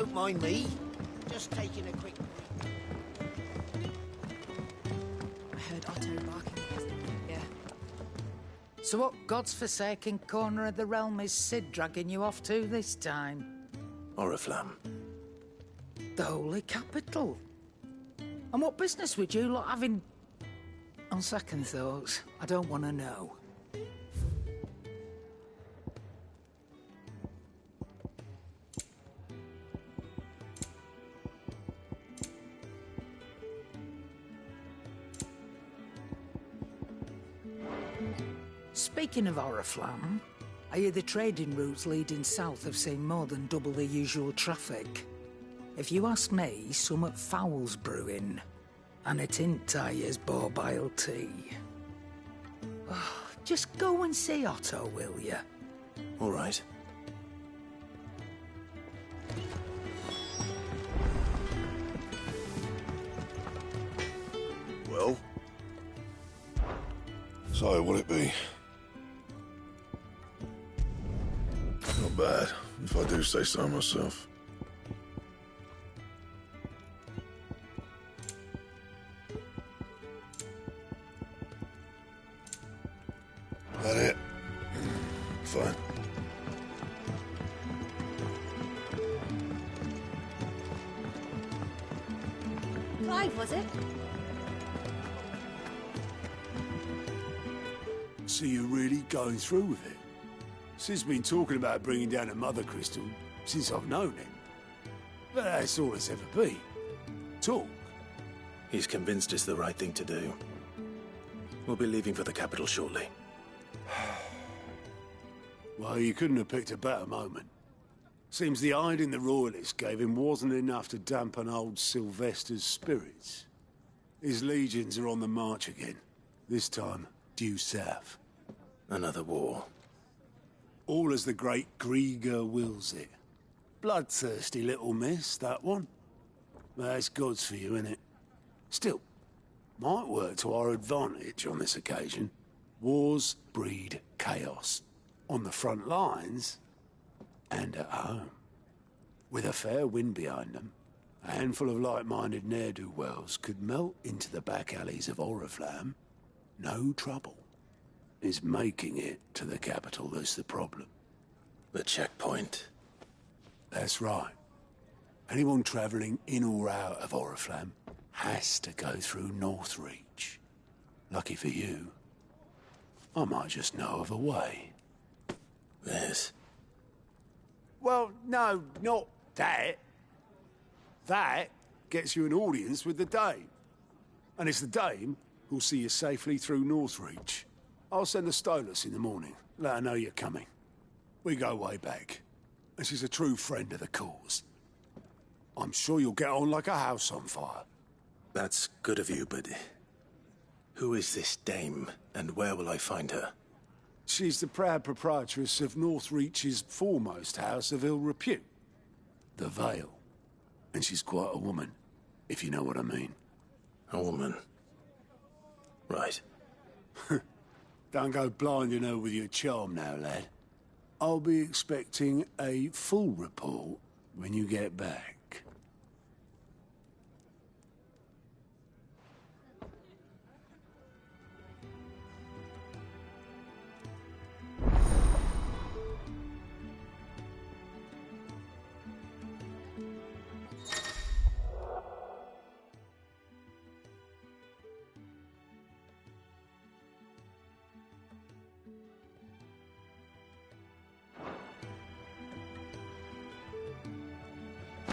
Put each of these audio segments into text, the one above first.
don't mind me. Just taking a quick... I heard Otto barking. Yeah. So what God's forsaken corner of the realm is Sid dragging you off to this time? Oriflamme. The Holy Capital. And what business would you lot have in... On second thoughts, I don't want to know. Speaking of Oriflamme, I hear the trading routes leading south have seen more than double the usual traffic. If you ask me, summat foul's brewing. And it ain't Tyre's borbile tea. Oh, just go and see Otto, will you? All right. Well? So, what'll it be? Not bad, if I do say so myself. That it? Fine. Clive, was it? So you're really going through with it? Sid's been talking about bringing down a mother crystal since I've known him. But that's all it's ever been. Talk. He's convinced it's the right thing to do. We'll be leaving for the capital shortly. Well, you couldn't have picked a better moment. Seems the hiding the Royalists gave him wasn't enough to dampen old Sylvester's spirits. His legions are on the march again. This time, due south. Another war. All as the great Grieger wills it. Bloodthirsty little miss, that one. That's God's for you, innit? Still, might work to our advantage on this occasion. Wars breed chaos. On the front lines, and at home. With a fair wind behind them, a handful of like-minded ne'er-do-wells could melt into the back alleys of Oriflamme. No trouble. It's making it to the capital that's the problem. The checkpoint. That's right. Anyone travelling in or out of Oriflamme has to go through Northreach. Lucky for you, I might just know of a way. This? Well, no, not that. That gets you an audience with the Dame. And it's the Dame who'll see you safely through Northreach. I'll send the Stolas in the morning. Let her know you're coming. We go way back. And she's a true friend of the cause. I'm sure you'll get on like a house on fire. That's good of you, but... who is this dame, and where will I find her? She's the proud proprietress of Northreach's foremost house of ill repute. The Vale. And she's quite a woman, if you know what I mean. A woman. Right. Don't go blinding her with your charm now, lad. I'll be expecting a full report when you get back.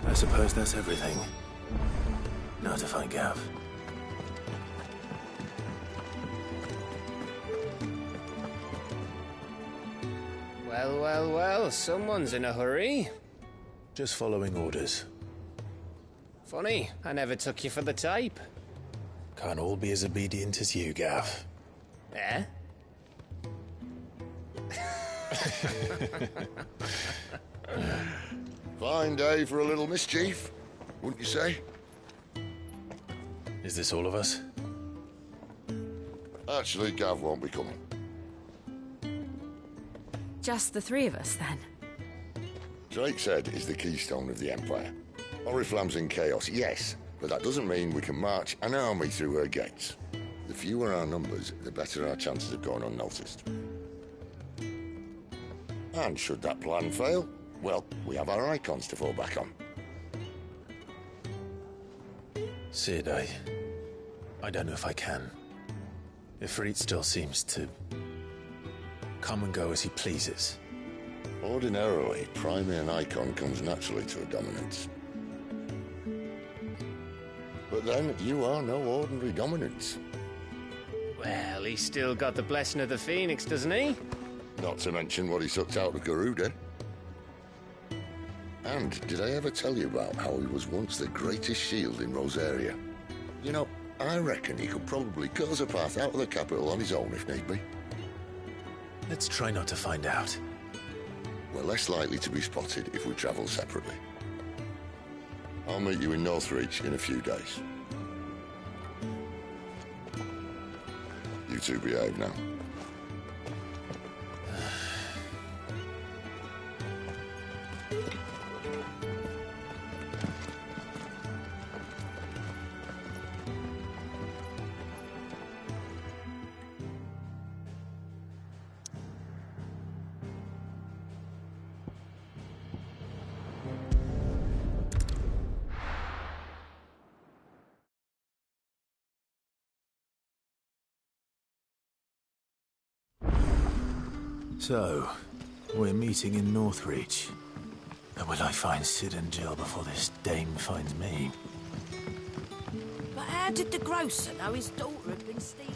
I suppose that's everything. Now to find Gav. Well, well, well, someone's in a hurry. Just following orders. Funny, I never took you for the type. Can't all be as obedient as you, Gav. Eh? Fine day for a little mischief, wouldn't you say? Is this all of us? Actually, Gav won't be coming. Just the three of us, then? Drake said is the keystone of the Empire. Oriflamme's in chaos, yes, but that doesn't mean we can march an army through her gates. The fewer our numbers, the better our chances of going unnoticed. And should that plan fail, well, we have our icons to fall back on. Sid, I don't know if I can. Ifrit still seems to come and go as he pleases. Ordinarily, priming an icon comes naturally to a dominance. But then, you are no ordinary dominance. Well, he's still got the blessing of the Phoenix, doesn't he? Not to mention what he sucked out of Garuda. And did I ever tell you about how he was once the greatest shield in Rosaria? You know, I reckon he could probably cut us a path out of the capital on his own if need be. Let's try not to find out. We're less likely to be spotted if we travel separately. I'll meet you in Northreach in a few days. You two behave now. So, we're meeting in Northreach. But will I find Sid and Jill before this dame finds me? But how did the grocer know his daughter had been stealing?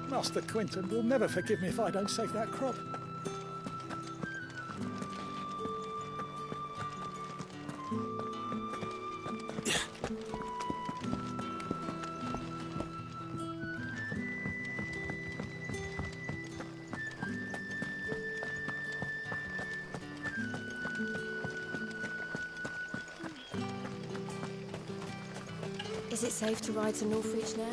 Master Quinton will never forgive me if I don't save that crop. Is it safe to ride to Northreach now?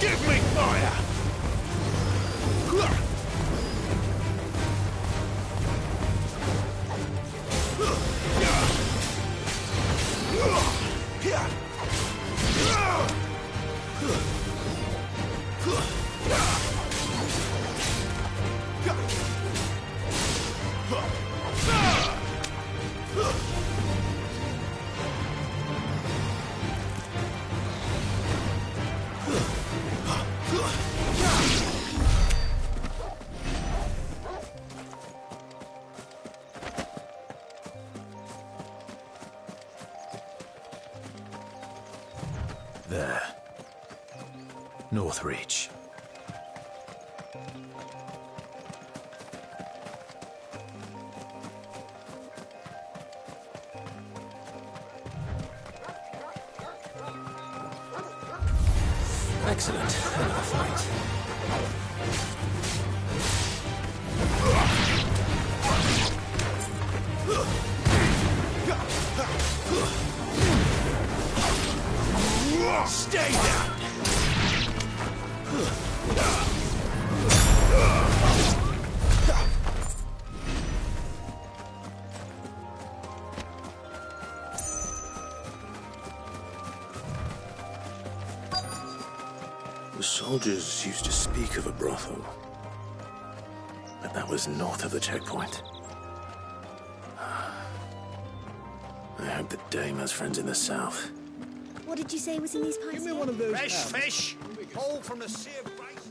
Give me fire! There. Northreach. Excellent. Another fight. Stay down! The soldiers used to speak of a brothel, but that was north of the checkpoint. I hope the dame has friends in the south. What did you say was in these pies? Give me one of those. Fresh fish, whole from the sea of grace.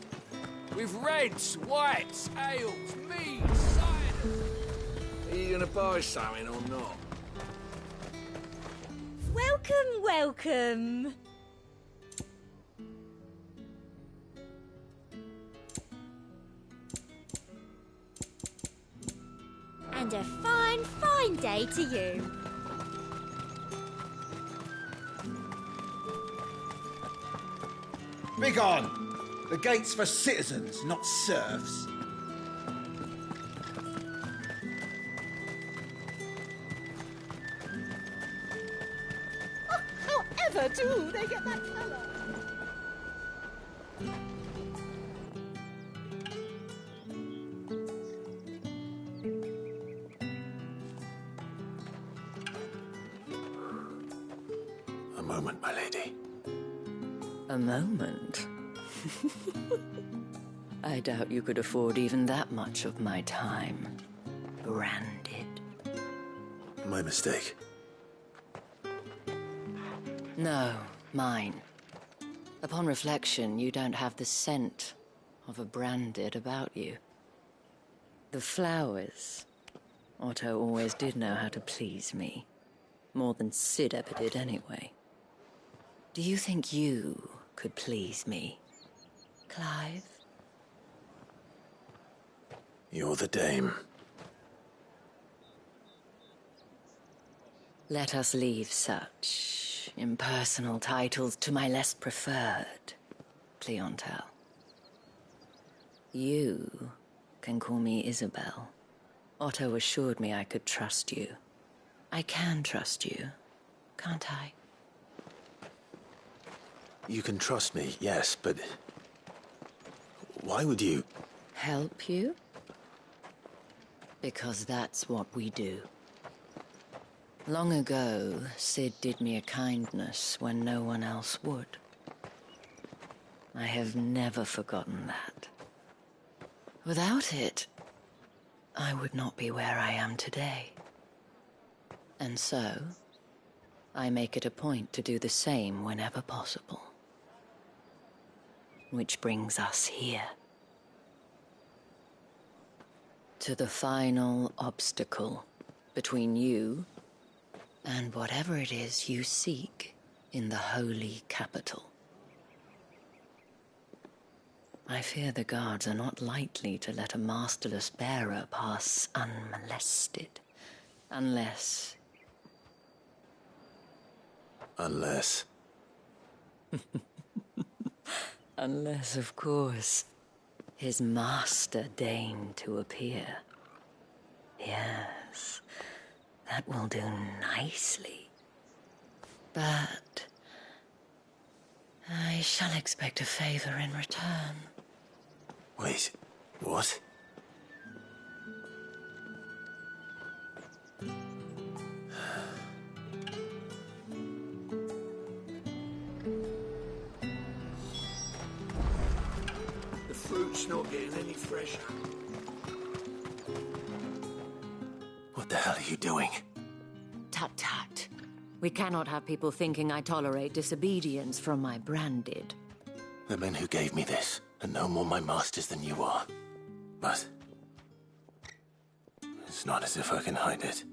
With reds, whites, ales, meads, cider. Are you gonna buy something or not? Welcome, welcome. And a fine, fine day to you. Begone! The gate's for citizens, not serfs. However do they get that colour? A moment, my lady. A moment? I doubt you could afford even that much of my time. Branded. My mistake. No, mine. Upon reflection, you don't have the scent of a branded about you. The flowers. Otto always did know how to please me. More than Sid ever did anyway. Do you think you could please me, Clive? You're the dame. Let us leave such impersonal titles to my less preferred clientele. You can call me Isabel. Otto assured me I could trust you. I can trust you, can't I? You can trust me, yes, but why would you? Help you? Because that's what we do. Long ago, Sid did me a kindness when no one else would. I have never forgotten that. Without it, I would not be where I am today. And so, I make it a point to do the same whenever possible. Which brings us here. To the final obstacle between you and whatever it is you seek in the holy capital. I fear the guards are not likely to let a masterless bearer pass unmolested. Unless... Unless, of course, his master deigned to appear. Yes, that will do nicely. But I shall expect a favor in return. Wait, what? The fruit's not getting any fresher. What the hell are you doing? Tut tut. We cannot have people thinking I tolerate disobedience from my branded. The men who gave me this are no more my masters than you are. But it's not as if I can hide it.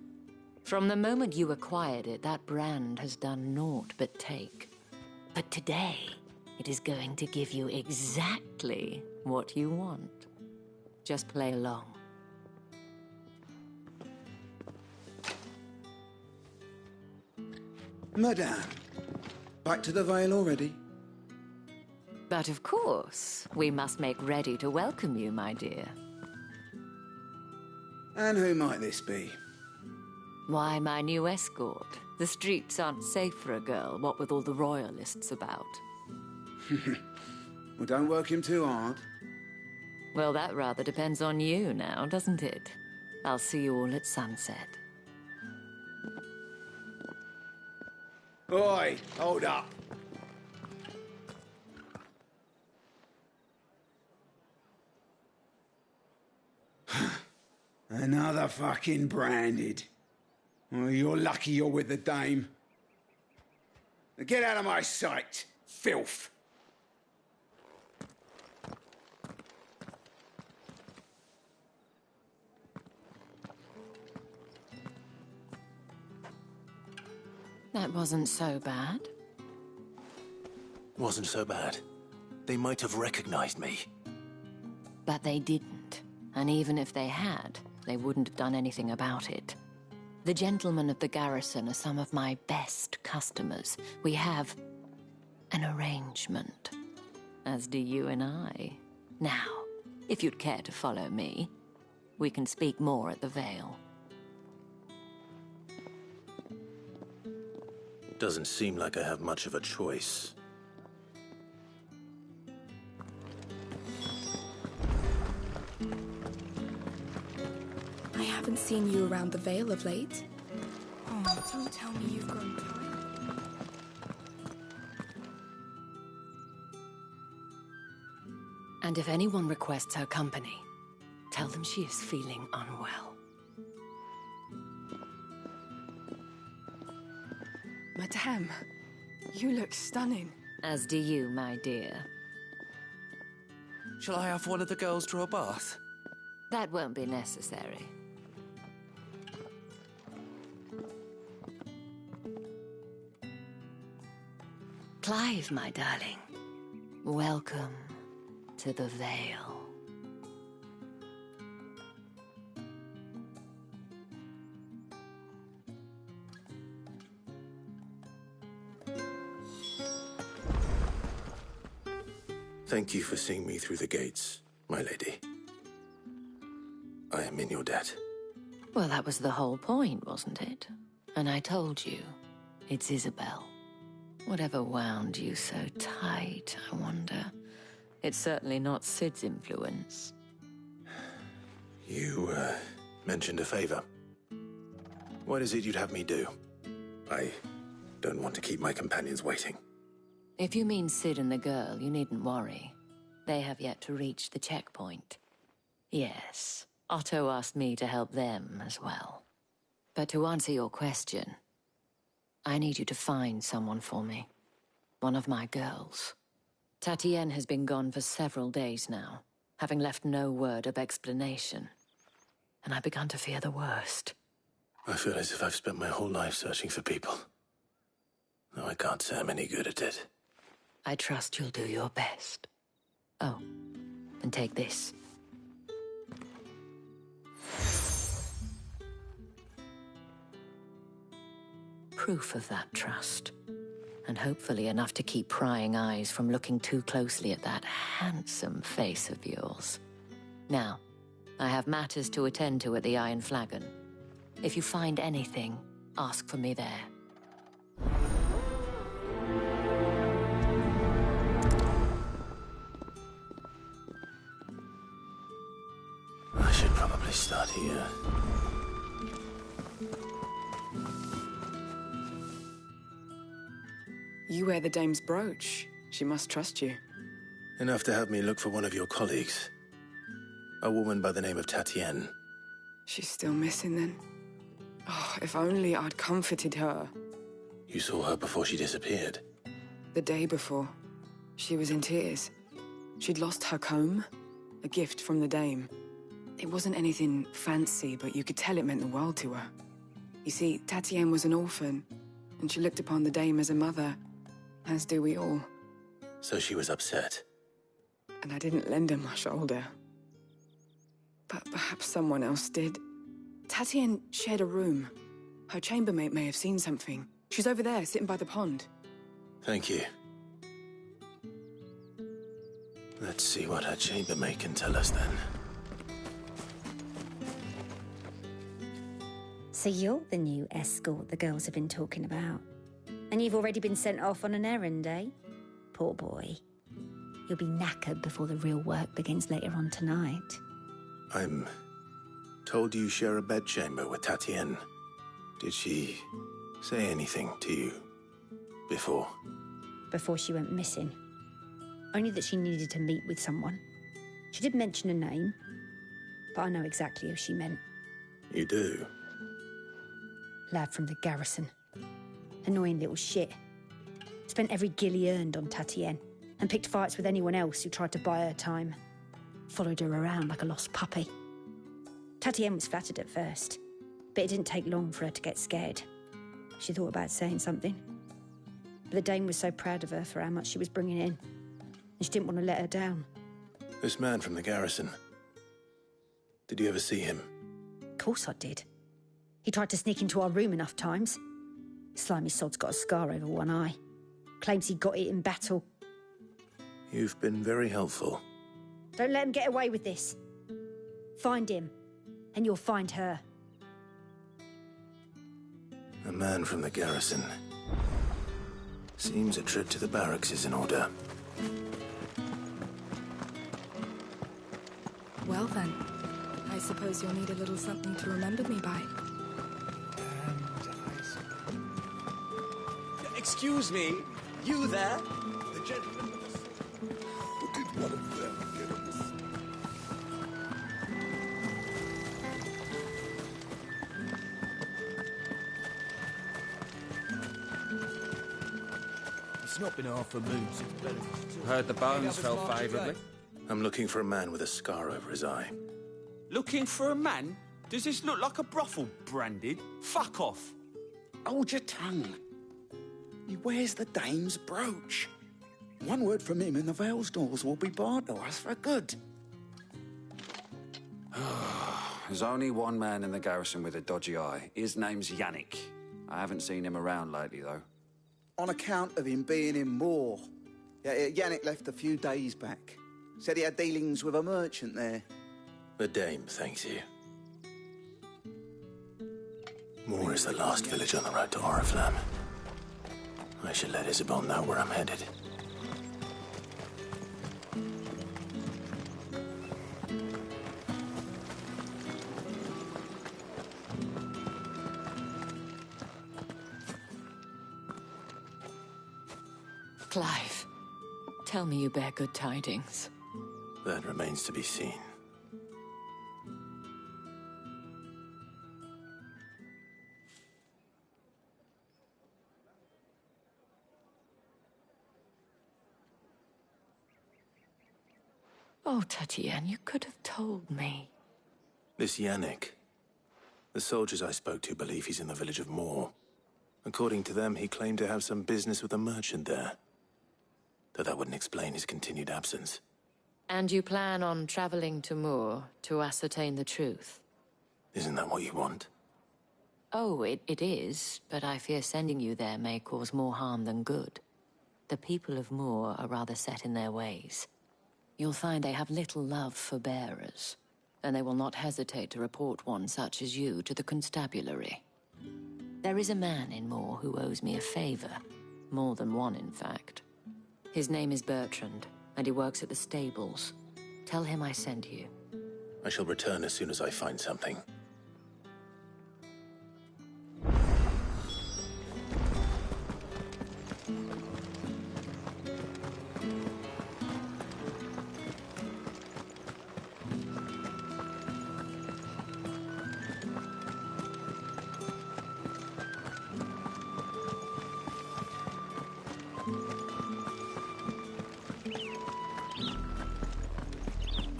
From the moment you acquired it, that brand has done naught but take. But today, it is going to give you exactly what you want. Just play along. Madame, back to the Vale already? But of course, we must make ready to welcome you, my dear. And who might this be? Why, my new escort, The streets aren't safe for a girl, what with all the royalists about. Well, don't work him too hard. Well, that rather depends on you now, doesn't it? I'll see you all at sunset. Oi, hold up. Another fucking branded. Well, you're lucky you're with the dame. Now get out of my sight, filth. That wasn't so bad. Wasn't so bad. They might have recognized me. But they didn't. And even if they had, they wouldn't have done anything about it. The gentlemen of the garrison are some of my best customers. We have an arrangement, as do you and I. Now, if you'd care to follow me, we can speak more at the Vale. Doesn't seem like I have much of a choice. I haven't seen you around the Vale of late. Oh, don't tell me you've grown tired. And if anyone requests her company, tell them she is feeling unwell. Madame, you look stunning. As do you, my dear. Shall I have one of the girls draw a bath? That won't be necessary. Clive, my darling. Welcome to the Vale. Thank you for seeing me through the gates, my lady. I am in your debt. Well, that was the whole point, wasn't it? And I told you, it's Isabel. Whatever wound you so tight, I wonder. It's certainly not Sid's influence. You, mentioned a favor. What is it you'd have me do? I don't want to keep my companions waiting. If you mean Sid and the girl, you needn't worry. They have yet to reach the checkpoint. Yes, Otto asked me to help them as well. But to answer your question, I need you to find someone for me. One of my girls. Tatienne has been gone for several days now, having left no word of explanation. And I began to fear the worst. I feel as if I've spent my whole life searching for people. Though I can't say I'm any good at it. I trust you'll do your best. Oh, and take this. Proof of that trust. And hopefully enough to keep prying eyes from looking too closely at that handsome face of yours. Now, I have matters to attend to at the Iron Flagon. If you find anything, ask for me there. I should probably start here. You wear the dame's brooch. She must trust you. Enough to have me look for one of your colleagues. A woman by the name of Tatienne. She's still missing then. Oh, if only I'd comforted her. You saw her before she disappeared? The day before. She was in tears. She'd lost her comb, a gift from the dame. It wasn't anything fancy, but you could tell it meant the world to her. You see, Tatienne was an orphan, and she looked upon the dame as a mother, as do we all. So she was upset. And I didn't lend her my shoulder. But perhaps someone else did. Tatienne shared a room. Her chambermaid may have seen something. She's over there, sitting by the pond. Thank you. Let's see what her chambermaid can tell us then. So you're the new escort the girls have been talking about. And you've already been sent off on an errand, eh? Poor boy. You'll be knackered before the real work begins later on tonight. I'm told you share a bedchamber with Tatienne. Did she say anything to you before? Before she went missing. Only that she needed to meet with someone. She did mention a name, but I know exactly who she meant. You do? Lad from the garrison. Annoying little shit. Spent every guil he earned on Tatienne and picked fights with anyone else who tried to buy her time. Followed her around like a lost puppy. Tatienne was flattered at first, but it didn't take long for her to get scared. She thought about saying something. But the Dame was so proud of her for how much she was bringing in, and she didn't want to let her down. This man from the garrison. Did you ever see him? Of course I did. He tried to sneak into our room enough times. Slimy sod's got a scar over one eye. Claims he got it in battle. You've been very helpful. Don't let him get away with this. Find him, and you'll find her. A man from the garrison. Seems a trip to the barracks is in order. Well then, I suppose you'll need a little something to remember me by. Excuse me, you there? The gentleman. Did one of them get on this? It's not been half a moon since Benedict. Heard the bones fell favourably. I'm looking for a man with a scar over his eye. Looking for a man? Does this look like a brothel, Branded? Fuck off. Hold your tongue. He wears the Dame's brooch. One word from him and the Vale's doors will be barred to us for good. There's only one man in the garrison with a dodgy eye. His name's Yannick. I haven't seen him around lately, though. On account of him being in Moor. Yeah, Yannick left a few days back. Said he had dealings with a merchant there. The Dame thanks you. Moor is the last village on the road to Oriflamme. I should let Isabel know where I'm headed. Clive, tell me you bear good tidings. That remains to be seen. Oh, Tatienne, you could have told me. This Yannick. The soldiers I spoke to believe he's in the village of Moor. According to them, he claimed to have some business with a merchant there. Though that wouldn't explain his continued absence. And you plan on traveling to Moor to ascertain the truth? Isn't that what you want? Oh, it is, but I fear sending you there may cause more harm than good. The people of Moor are rather set in their ways. You'll find they have little love for bearers, and they will not hesitate to report one such as you to the constabulary. There is a man in Moor who owes me a favor. More than one, in fact. His name is Bertrand, and he works at the stables. Tell him I sent you. I shall return as soon as I find something.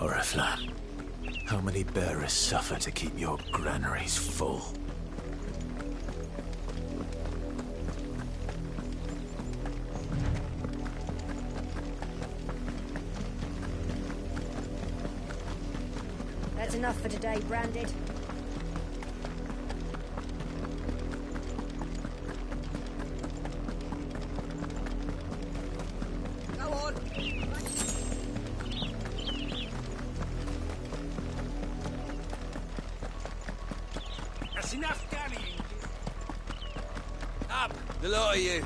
Oriflamme, how many bearers suffer to keep your granaries full? That's enough for today, Branded. Go on. That's enough dallying. The lot of you.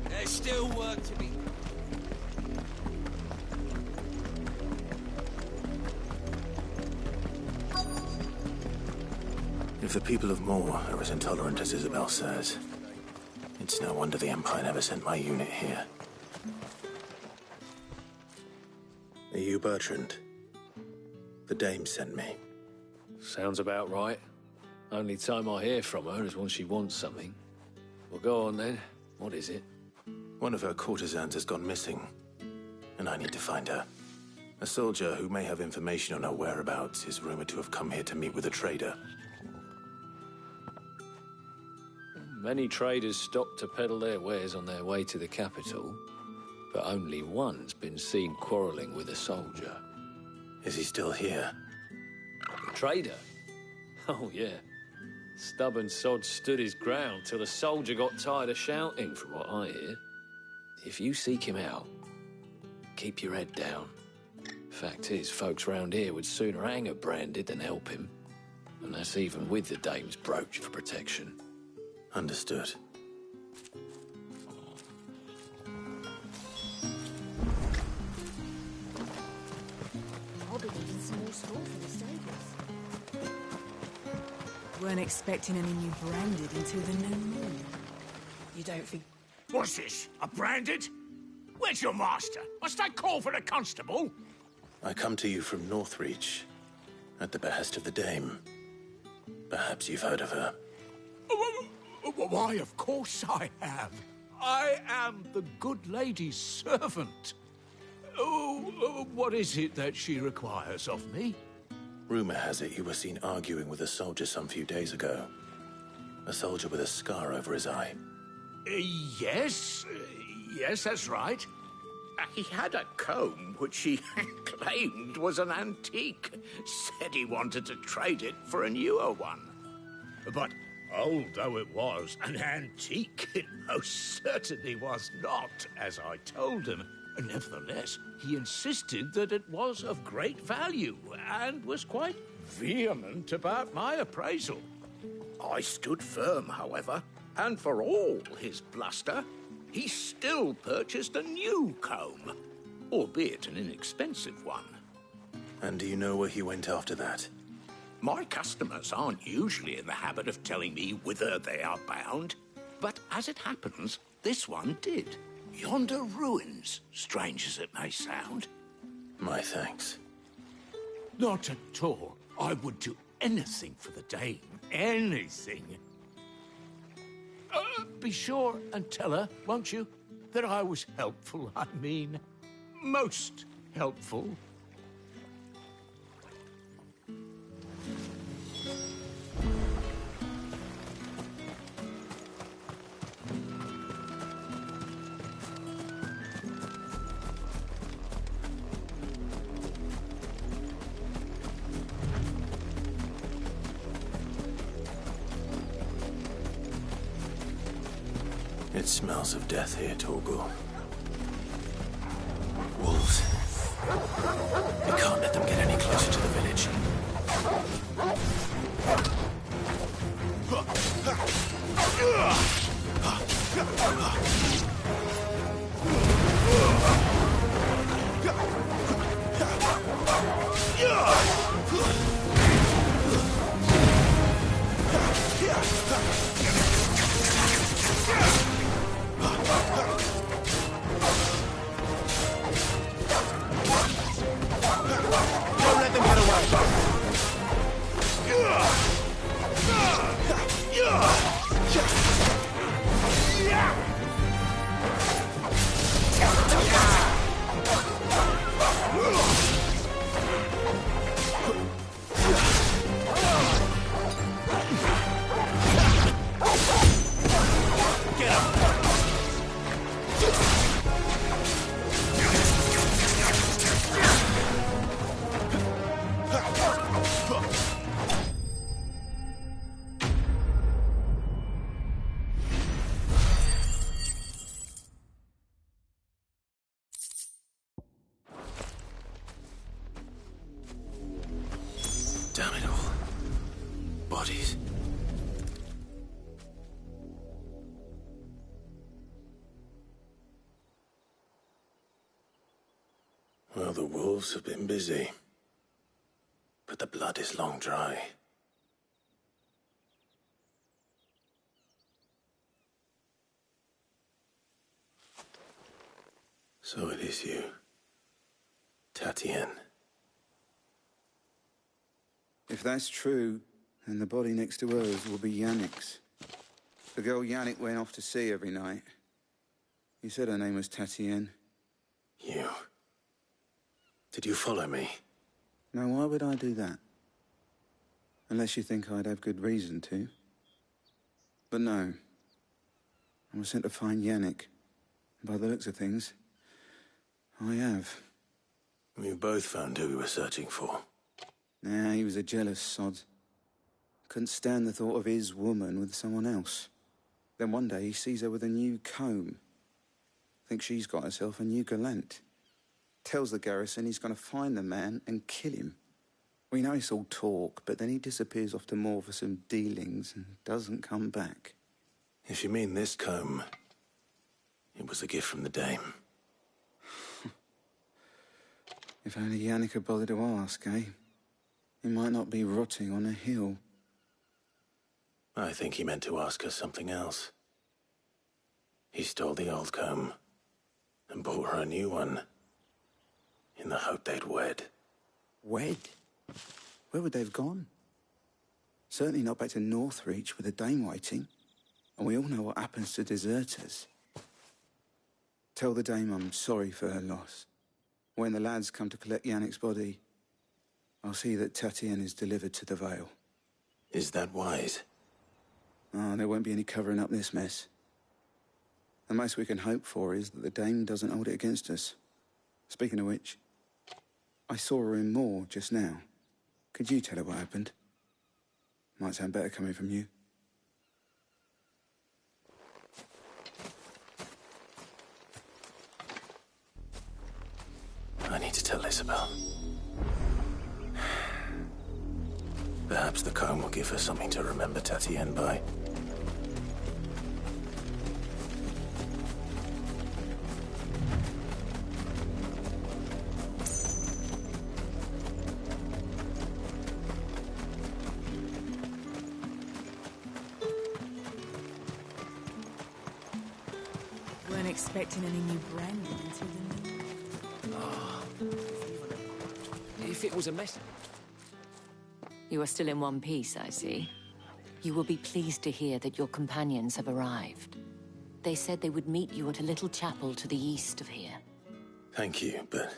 There's still work to be... If the people of Moor are as intolerant as Isabel says, it's no wonder the Empire never sent my unit here. Are you Bertrand? The dame sent me. Sounds about right. Only time I hear from her is when she wants something. Well, go on then. What is it? One of her courtesans has gone missing, and I need to find her. A soldier who may have information on her whereabouts is rumored to have come here to meet with a trader. Many traders stop to peddle their wares on their way to the capital, but only one's been seen quarrelling with a soldier. Is he still here? The trader? Oh, yeah. Stubborn sod stood his ground till the soldier got tired of shouting, from what I hear. If you seek him out, keep your head down. Fact is, folks round here would sooner hang a branded than help him. And that's even with the dame's brooch for protection. Understood. I'll be needing some more straw for the stables. Weren't expecting any new branded until the new moon. You don't think... What's this? A branded? Where's your master? Must I call for the constable? I come to you from Northreach, at the behest of the dame. Perhaps you've heard of her. Why, of course I have. I am the good lady's servant. Oh, what is it that she requires of me? Rumor has it you were seen arguing with a soldier some few days ago. A soldier with a scar over his eye. Yes, that's right. He had a comb which he claimed was an antique. Said he wanted to trade it for a newer one. But old though it was, an antique it most certainly was not, as I told him. Nevertheless, he insisted that it was of great value and was quite vehement about my appraisal. I stood firm, however, and for all his bluster, he still purchased a new comb, albeit an inexpensive one. And do you know where he went after that? My customers aren't usually in the habit of telling me whither they are bound, but as it happens, this one did. Yonder ruins, strange as it may sound. My thanks. Not at all. I would do anything for the dame. Anything. Be sure and tell her, won't you, that I was helpful. I mean, most helpful. It smells of death here, Torgal. Wolves. We can't let them get any closer to the village. Don't let them get away! Damn it all. Bodies. Well, the wolves have been busy. But the blood is long dry. So it is you, Tatienne. If that's true, then the body next to hers will be Yannick's. The girl Yannick went off to sea every night. He said her name was Tatienne. You... Did you follow me? Now, why would I do that? Unless you think I'd have good reason to. But no. I was sent to find Yannick. By the looks of things, I have. We both found who we were searching for. Nah, he was a jealous sod. Couldn't stand the thought of his woman with someone else. Then one day he sees her with a new comb. Thinks she's got herself a new gallant. Tells the garrison he's going to find the man and kill him. We know it's all talk, but then he disappears off to Moor for some dealings and doesn't come back. If you mean this comb, it was a gift from the dame. If only Yannick had bothered to ask, eh? He might not be rotting on a hill. I think he meant to ask her something else. He stole the old comb and bought her a new one in the hope they'd wed. Wed? Where would they have gone? Certainly not back to Northreach with a dame waiting. And we all know what happens to deserters. Tell the dame I'm sorry for her loss. When the lads come to collect Yannick's body, I'll see that Tatienne is delivered to the Vale. Is that wise? Oh, there won't be any covering up this mess. The most we can hope for is that the dame doesn't hold it against us. Speaking of which, I saw her in Moor just now. Could you tell her what happened? Might sound better coming from you. I need to tell Isabel. Perhaps the comb will give her something to remember Tatienne by. Weren't expecting any new branding until the new... If it was a mess... You are still in one piece, I see. You will be pleased to hear that your companions have arrived. They said they would meet you at a little chapel to the east of here. Thank you, but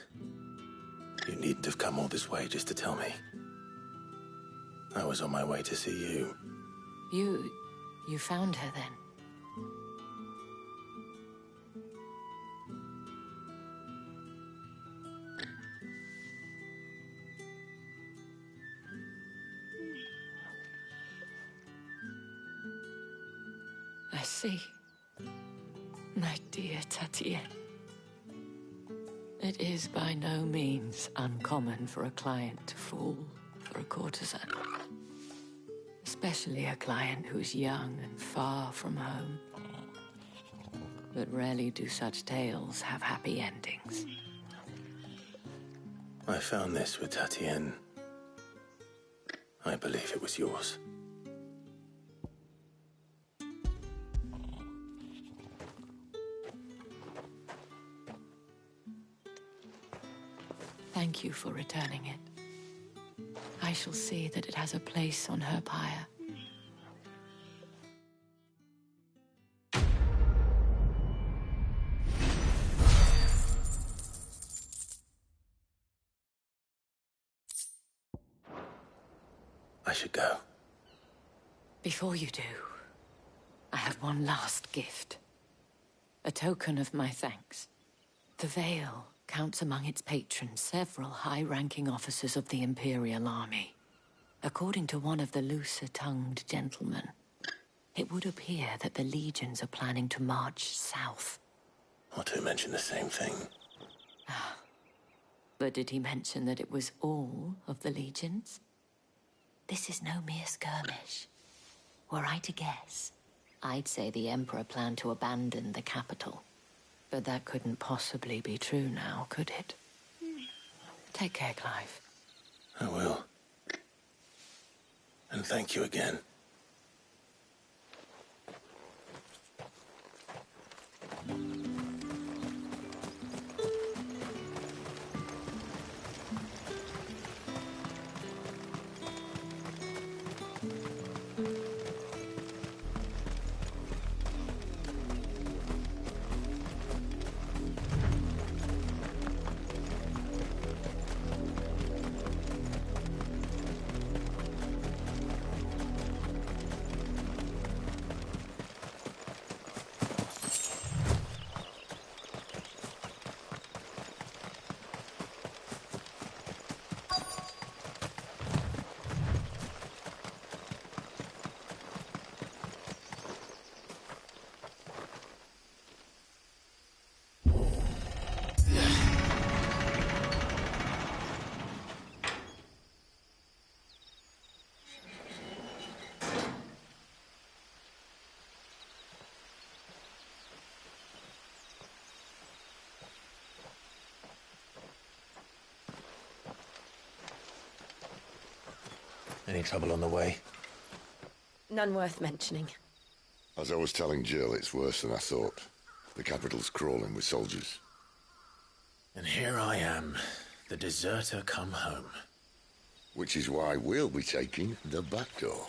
you needn't have come all this way just to tell me. I was on my way to see you. You found her then? I see. My dear Tatienne. It is by no means uncommon for a client to fall for a courtesan. Especially a client who's young and far from home. But rarely do such tales have happy endings. I found this with Tatienne. I believe it was yours. Thank you for returning it. I shall see that it has a place on her pyre. I should go. Before you do, I have one last gift. A token of my thanks. The Vale counts among its patrons several high-ranking officers of the Imperial Army. According to one of the looser-tongued gentlemen, it would appear that the legions are planning to march south. Not to mention the same thing. But did he mention that it was all of the legions? This is no mere skirmish. Were I to guess, I'd say the Emperor planned to abandon the capital. But that couldn't possibly be true now, could it? Take care, Clive. I will. And thank you again. Any trouble on the way? None worth mentioning. As I was telling Jill, it's worse than I thought. The capital's crawling with soldiers. And here I am, the deserter come home. Which is why we'll be taking the back door.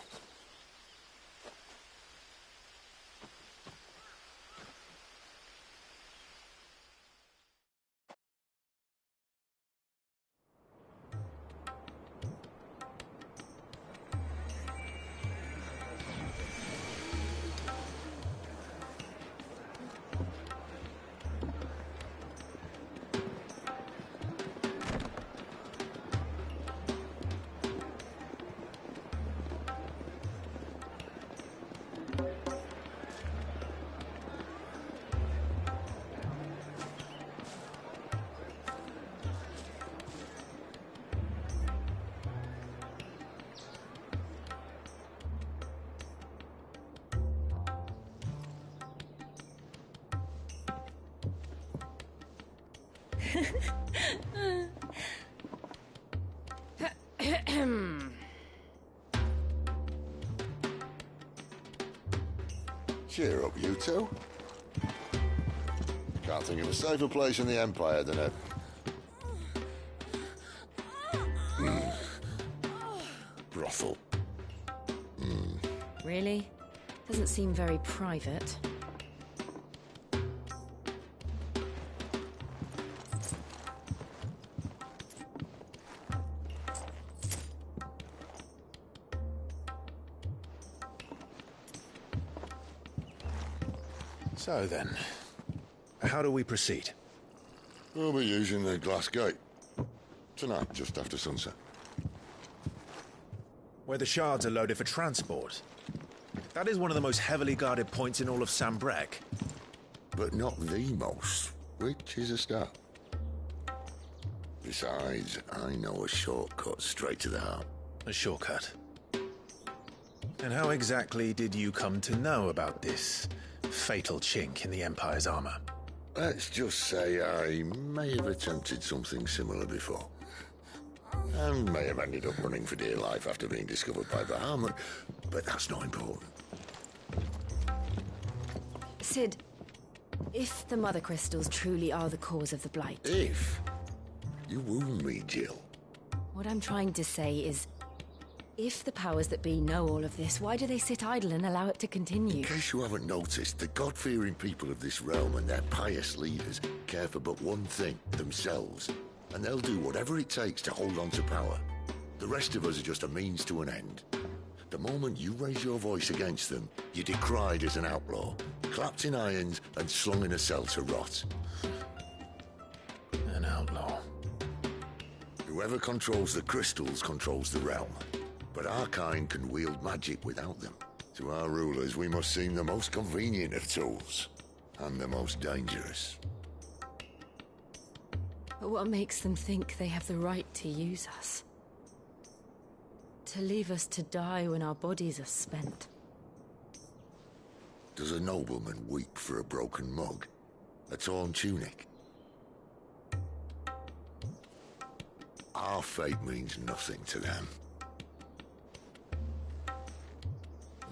Cheer up, you two. Can't think of a safer place in the Empire than a... brothel. Really? Doesn't seem very private. So then, how do we proceed? We'll be using the glass gate. Tonight, just after sunset. Where the shards are loaded for transport. That is one of the most heavily guarded points in all of Sambrec. But not the most, which is a start. Besides, I know a shortcut straight to the heart. A shortcut? And how exactly did you come to know about this fatal chink in the Empire's armor? Let's just say I may have attempted something similar before. And may have ended up running for dear life after being discovered by Bahamut, but that's not important. Sid, if the Mother Crystals truly are the cause of the Blight... If? You wound me, Jill. What I'm trying to say is, if the powers that be know all of this, why do they sit idle and allow it to continue? In case you haven't noticed, the God-fearing people of this realm and their pious leaders care for but one thing, themselves. And they'll do whatever it takes to hold on to power. The rest of us are just a means to an end. The moment you raise your voice against them, you're decried as an outlaw, clapped in irons and slung in a cell to rot. An outlaw. Whoever controls the crystals controls the realm. But our kind can wield magic without them. To our rulers, we must seem the most convenient of tools. And the most dangerous. But what makes them think they have the right to use us? To leave us to die when our bodies are spent? Does a nobleman weep for a broken mug? A torn tunic? Our fate means nothing to them.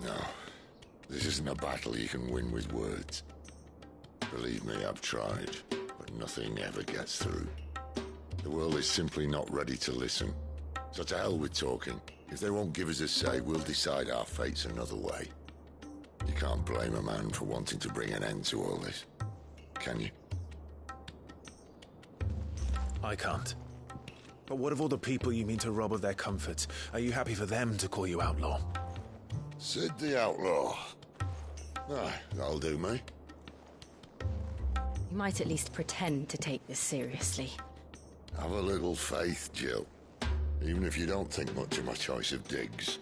No, this isn't a battle you can win with words. Believe me, I've tried, but nothing ever gets through. The world is simply not ready to listen. So to hell with talking. If they won't give us a say, we'll decide our fates another way. You can't blame a man for wanting to bring an end to all this, can you? I can't. But what of all the people you mean to rob of their comforts? Are you happy for them to call you outlaw? Sid the Outlaw. Ah, that'll do me. You might at least pretend to take this seriously. Have a little faith, Jill. Even if you don't think much of my choice of digs.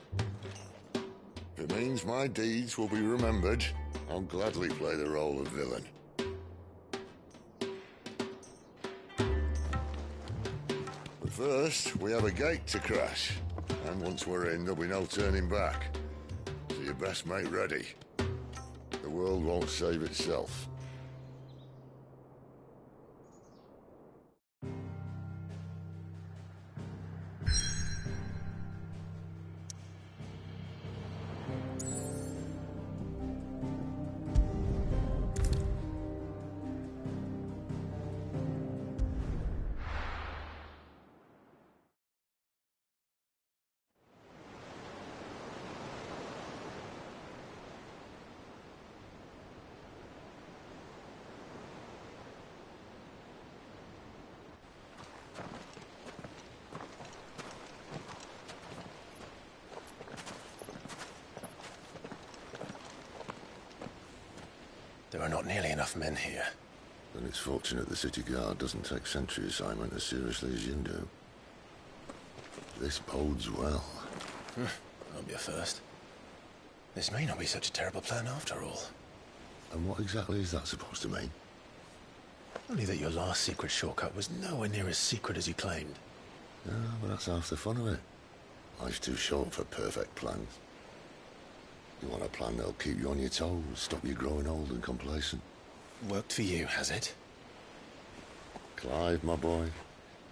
If it means my deeds will be remembered, I'll gladly play the role of villain. But first, we have a gate to crash. And once we're in, there'll be no turning back. So you best make ready. The world won't save itself. There are not nearly enough men here. Then it's fortunate the city guard doesn't take sentry assignment as seriously as you do. This bodes well. That'll be a first. This may not be such a terrible plan after all. And what exactly is that supposed to mean? Only that your last secret shortcut was nowhere near as secret as you claimed. Yeah, but that's half the fun of it. Life's too short for perfect plans. You want a plan that'll keep you on your toes, stop you growing old and complacent. Worked for you, has it? Clive, my boy,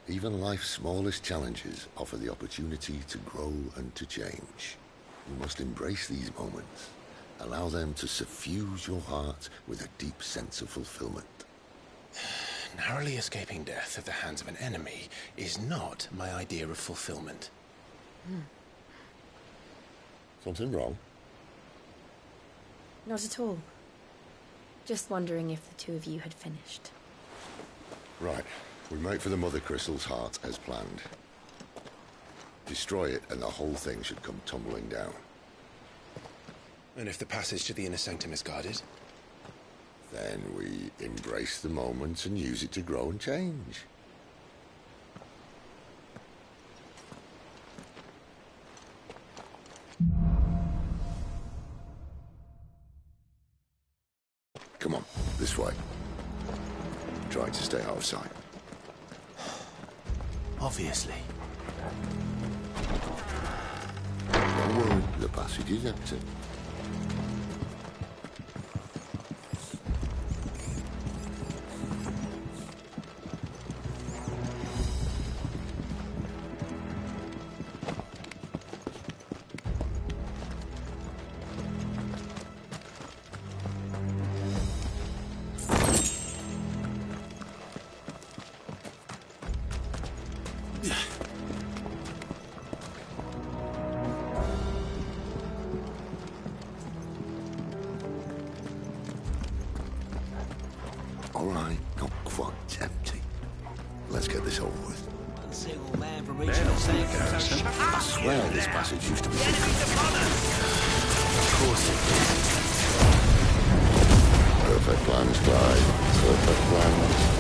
even life's smallest challenges offer the opportunity to grow and to change. You must embrace these moments. Allow them to suffuse your heart with a deep sense of fulfillment. Narrowly escaping death at the hands of an enemy is not my idea of fulfillment. Something wrong? Not at all. Just wondering if the two of you had finished. Right. We make for the Mother Crystal's heart as planned. Destroy it and the whole thing should come tumbling down. And if the passage to the inner sanctum is guarded? Then we embrace the moment and use it to grow and change. Come on, this way. Trying to stay out of sight. Obviously. Don't worry, the passage is empty. All right, not quite empty. Let's get this over with. One single man from regional sanctum. I swear this passage used to be... Of course it did. Perfect plans, Clive. Perfect plans.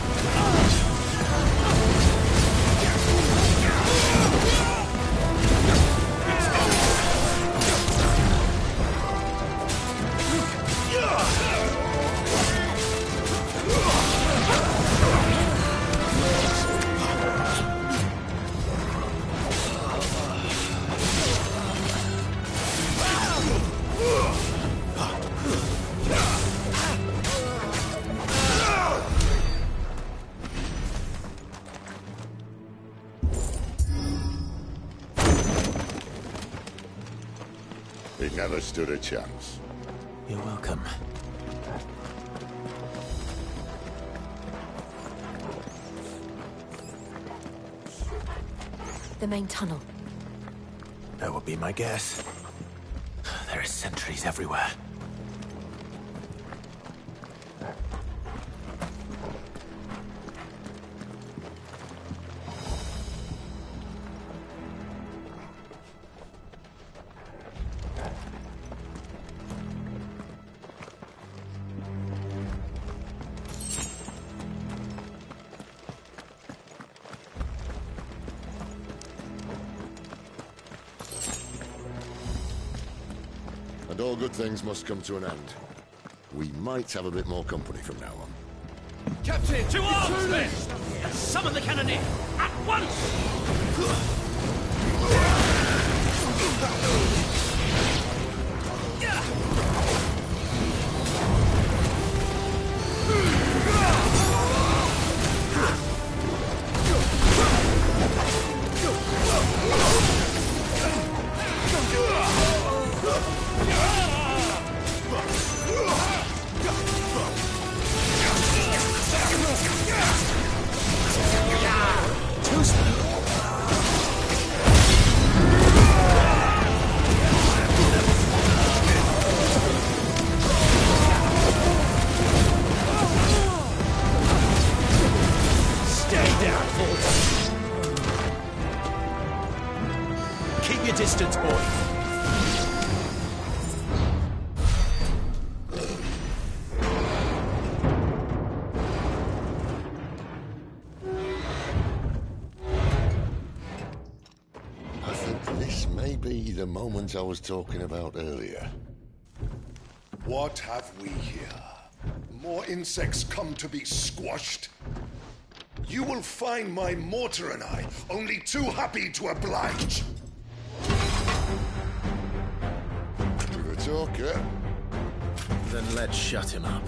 He never stood a chance. You're welcome. The main tunnel. That would be my guess. There are sentries everywhere. And all good things must come to an end. We might have a bit more company from now on. Captain, to arms, men! Summon the cannoneer! At once! Keep your distance, boy. I think this may be the moment I was talking about earlier. What have we here? More insects come to be squashed? You will find my mortar and I only too happy to oblige. You're a talker. Then let's shut him up.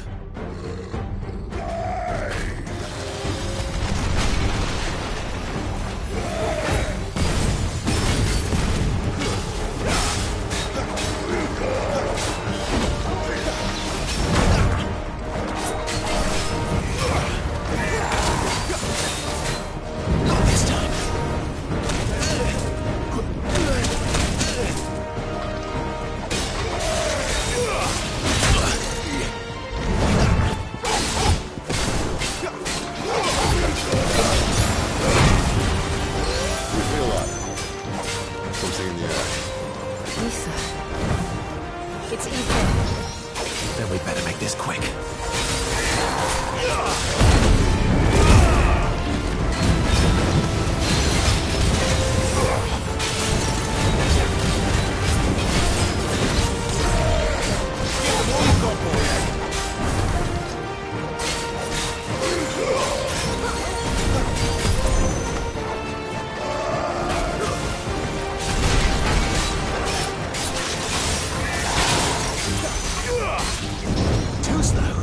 It's Ethan. Then we'd better make this quick. Too slow.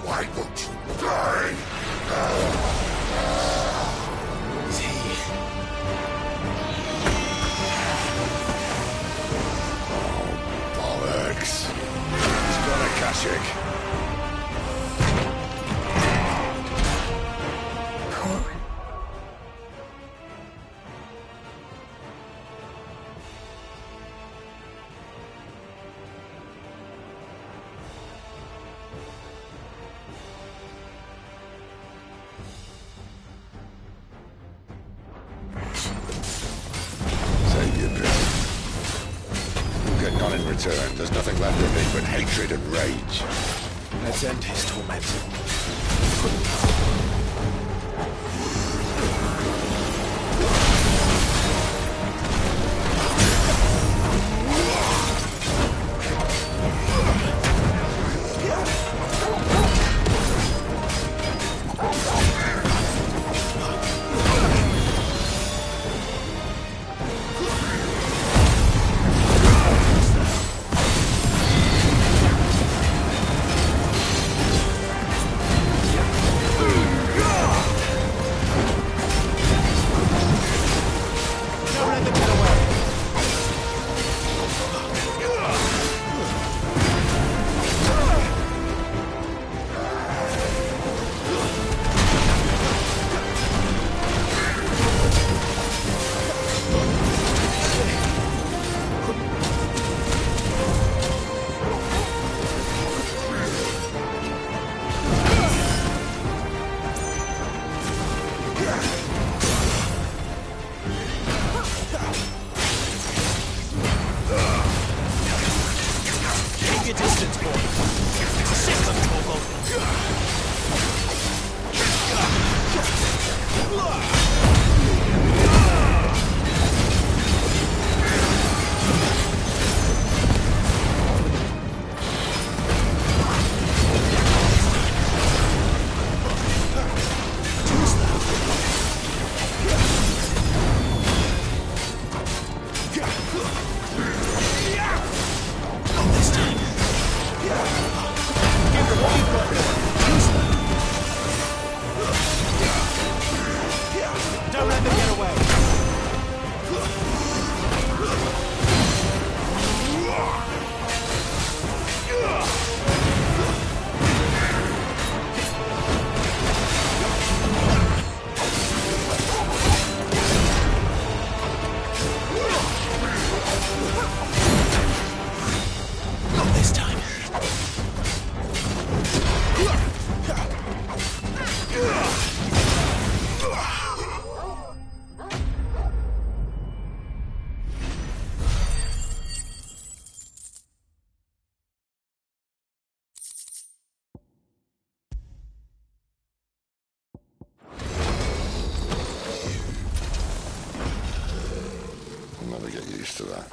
Why won't you die? Is he? Bollocks. He's got a Kashyyyk. Save your bit. You'll get none in return. There's nothing left of me but hatred and rage. Let's end his torment. boy. Send them, Torgal. Don't let them get away. Not this time. I'll never get used to that.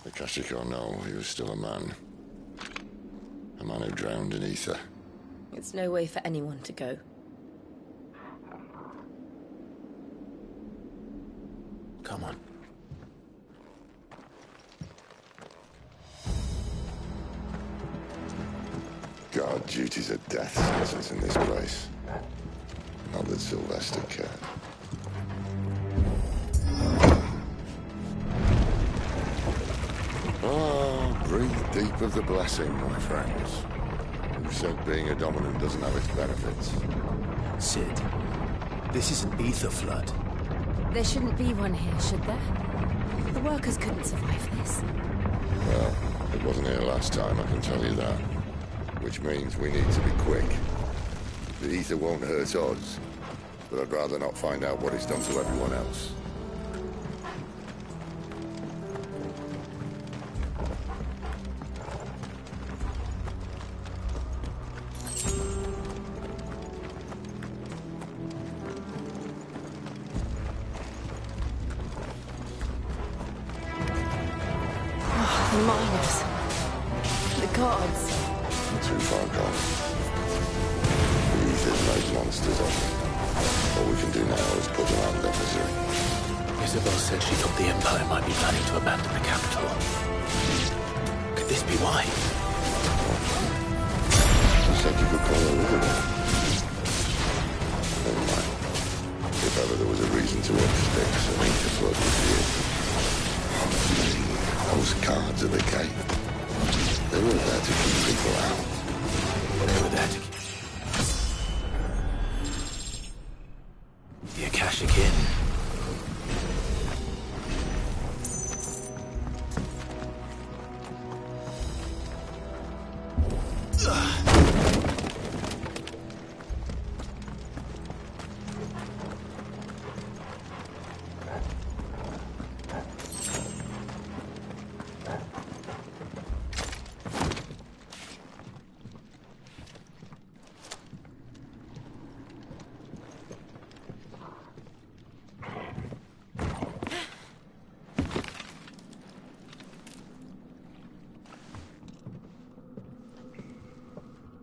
Akashic or no, he was still a man. A man who drowned in ether. It's no way for anyone to go. Come on. God, duty's a death sentence in this place. Not that Sylvester cared. Oh, breathe deep of the blessing, my friends. Who said being a dominant doesn't have its benefits? Sid, this is an ether flood. There shouldn't be one here, should there? The workers couldn't survive this. Well, it wasn't here last time, I can tell you that. Which means we need to be quick. The ether won't hurt us, but I'd rather not find out what it's done to everyone else. The miners. The gods. Too far gone. The ether's made monsters of them. All we can do now is put them out of their misery. Isabel said she thought the Empire might be planning to abandon the capital. Could this be why? She said you could call her Isabel. Never mind. If ever there was a reason to up sticks, an ether flood would be it. Those guards at the gate. They were there to keep people out. They were there to keep... The Akashic Inn.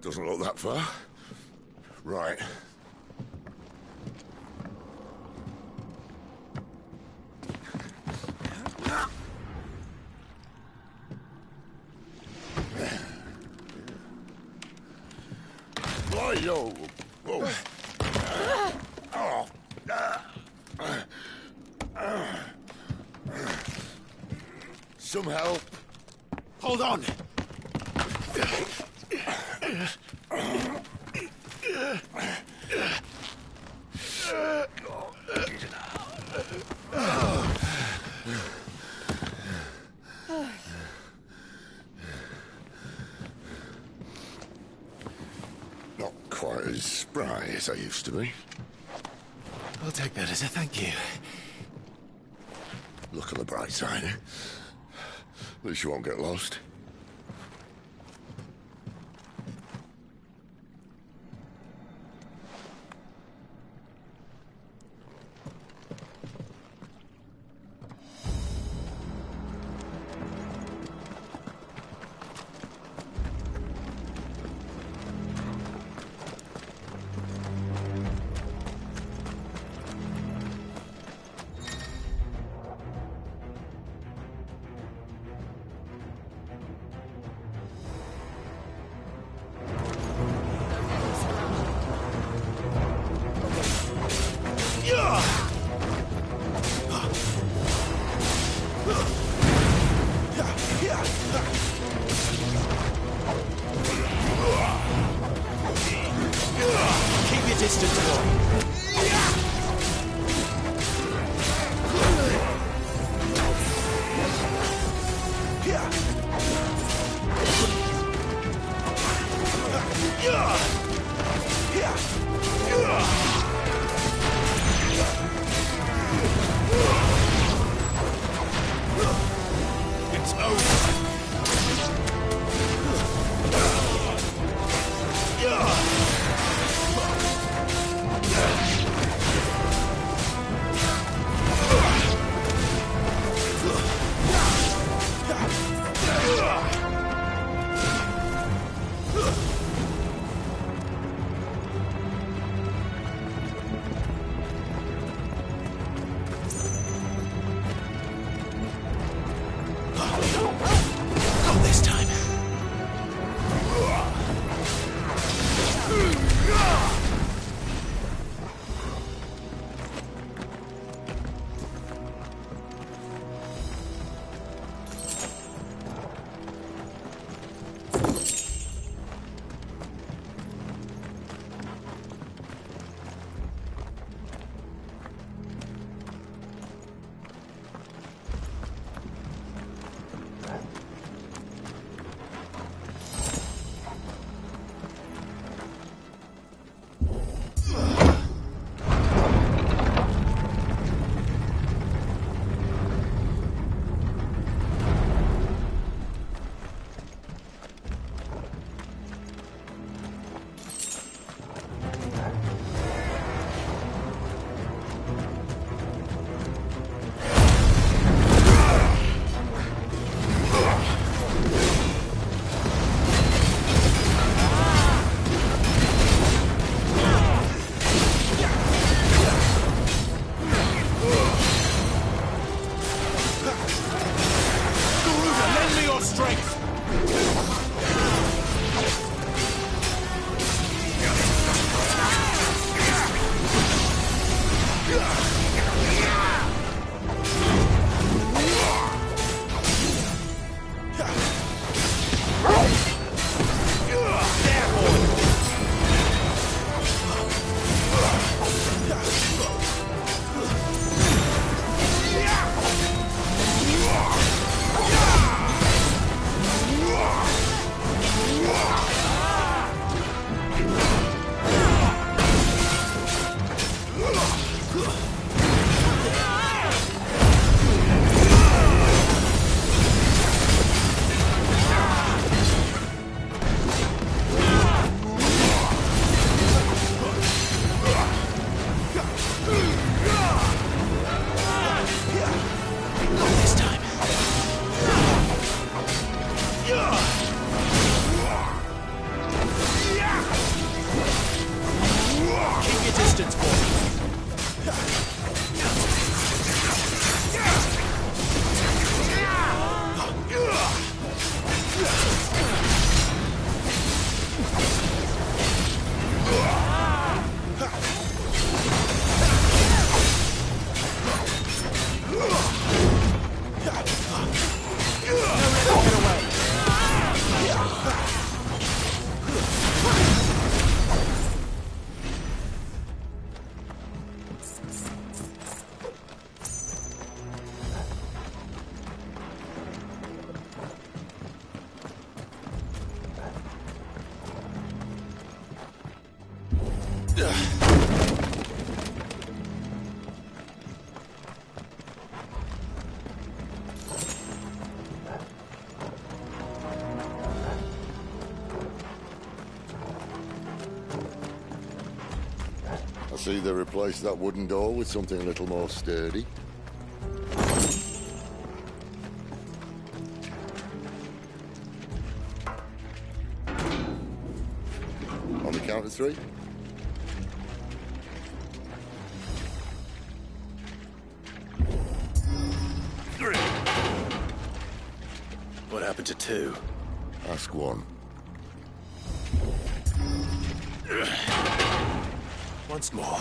Doesn't look that far. Right. Yo. Whoa. Some help. Hold on. Not quite as spry as I used to be. I'll take that as a thank you. Look on the bright side. At least you won't get lost. Keep your distance, boy. It's over. Not this time. I see they replaced that wooden door with something a little more sturdy. On the count of three. What happened to two? Ask one. Once more.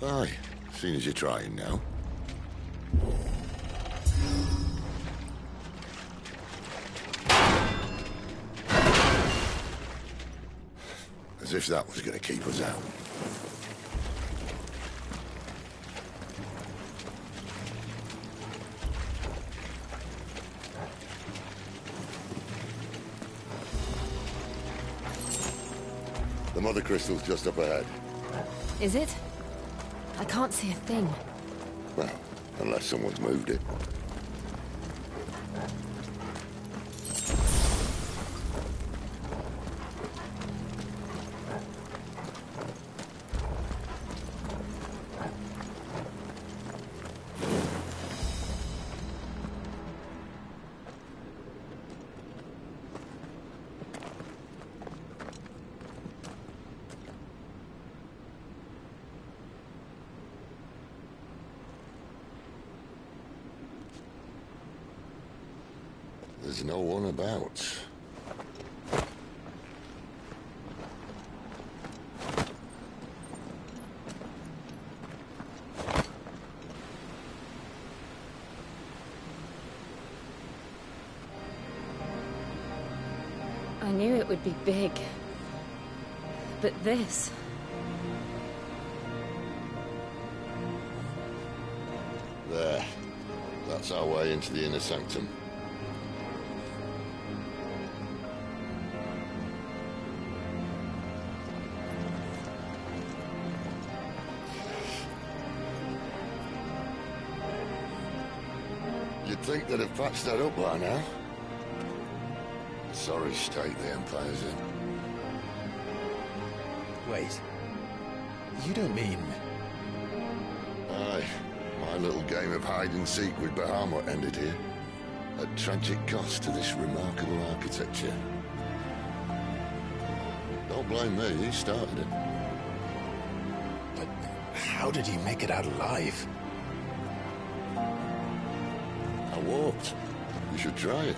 Aye, seeing as you're trying now. As if that was going to keep us out. The mother crystal's just up ahead. Is it? I can't see a thing. Well, unless someone's moved it. There's no one about. I knew it would be big. But this... There. That's our way into the inner sanctum. You'd think they'd have patched that up by now. Sorry state the Empire's in. Wait. You don't mean... Aye. My little game of hide-and-seek with Bahamut ended here. At tragic cost to this remarkable architecture. Don't blame me, he started it. But how did he make it out alive? I walked. You should try it.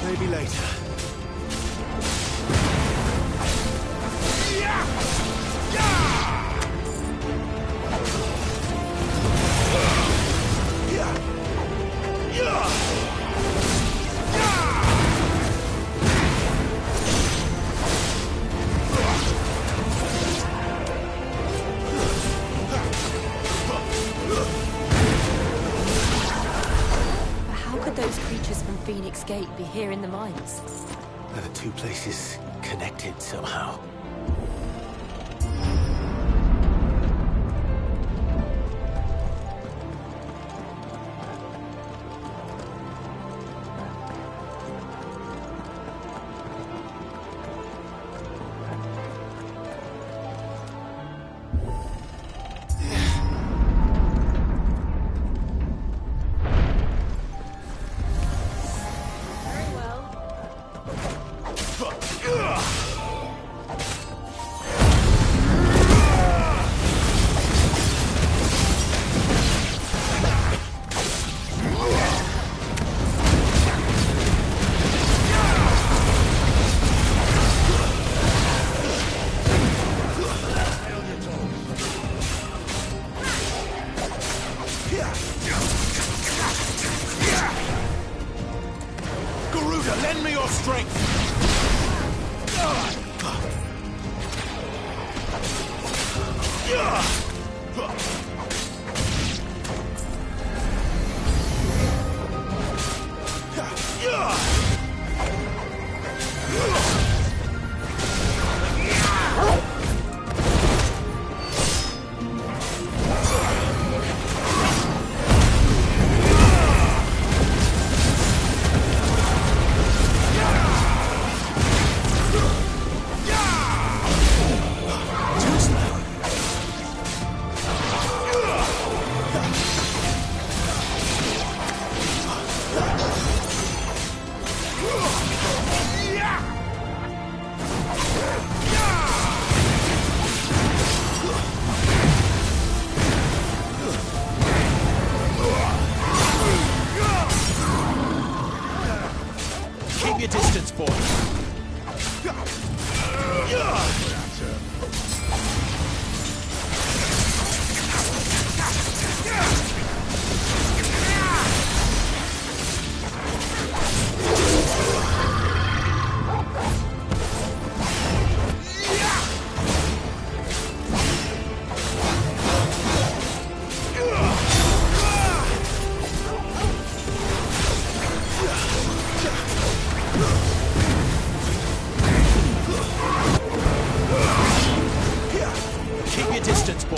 Maybe later. Phoenix Gate be here in the mines? Are the two places connected somehow? Lend me your strength! boy. Keep your distance, boy.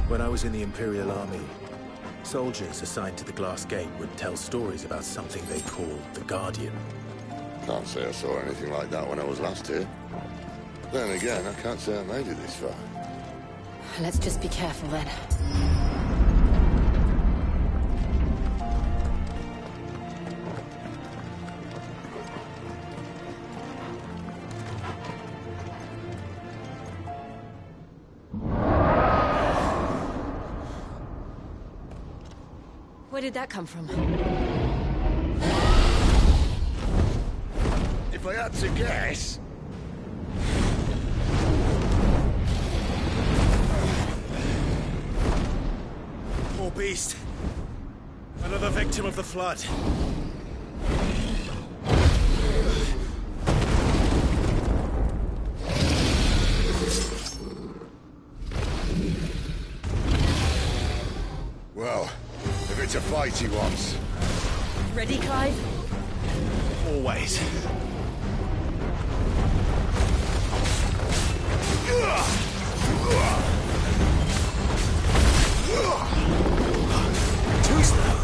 When I was in the Imperial Army, soldiers assigned to the Glass Gate would tell stories about something they called the Guardian. Can't say I saw anything like that when I was last here. Then again, I can't say I made it this far. Let's just be careful then. Where did that come from? If I had to guess... Poor beast. Another victim of the flood. Well, if it's a fight he wants. Ready, Clive? Always. Too slow.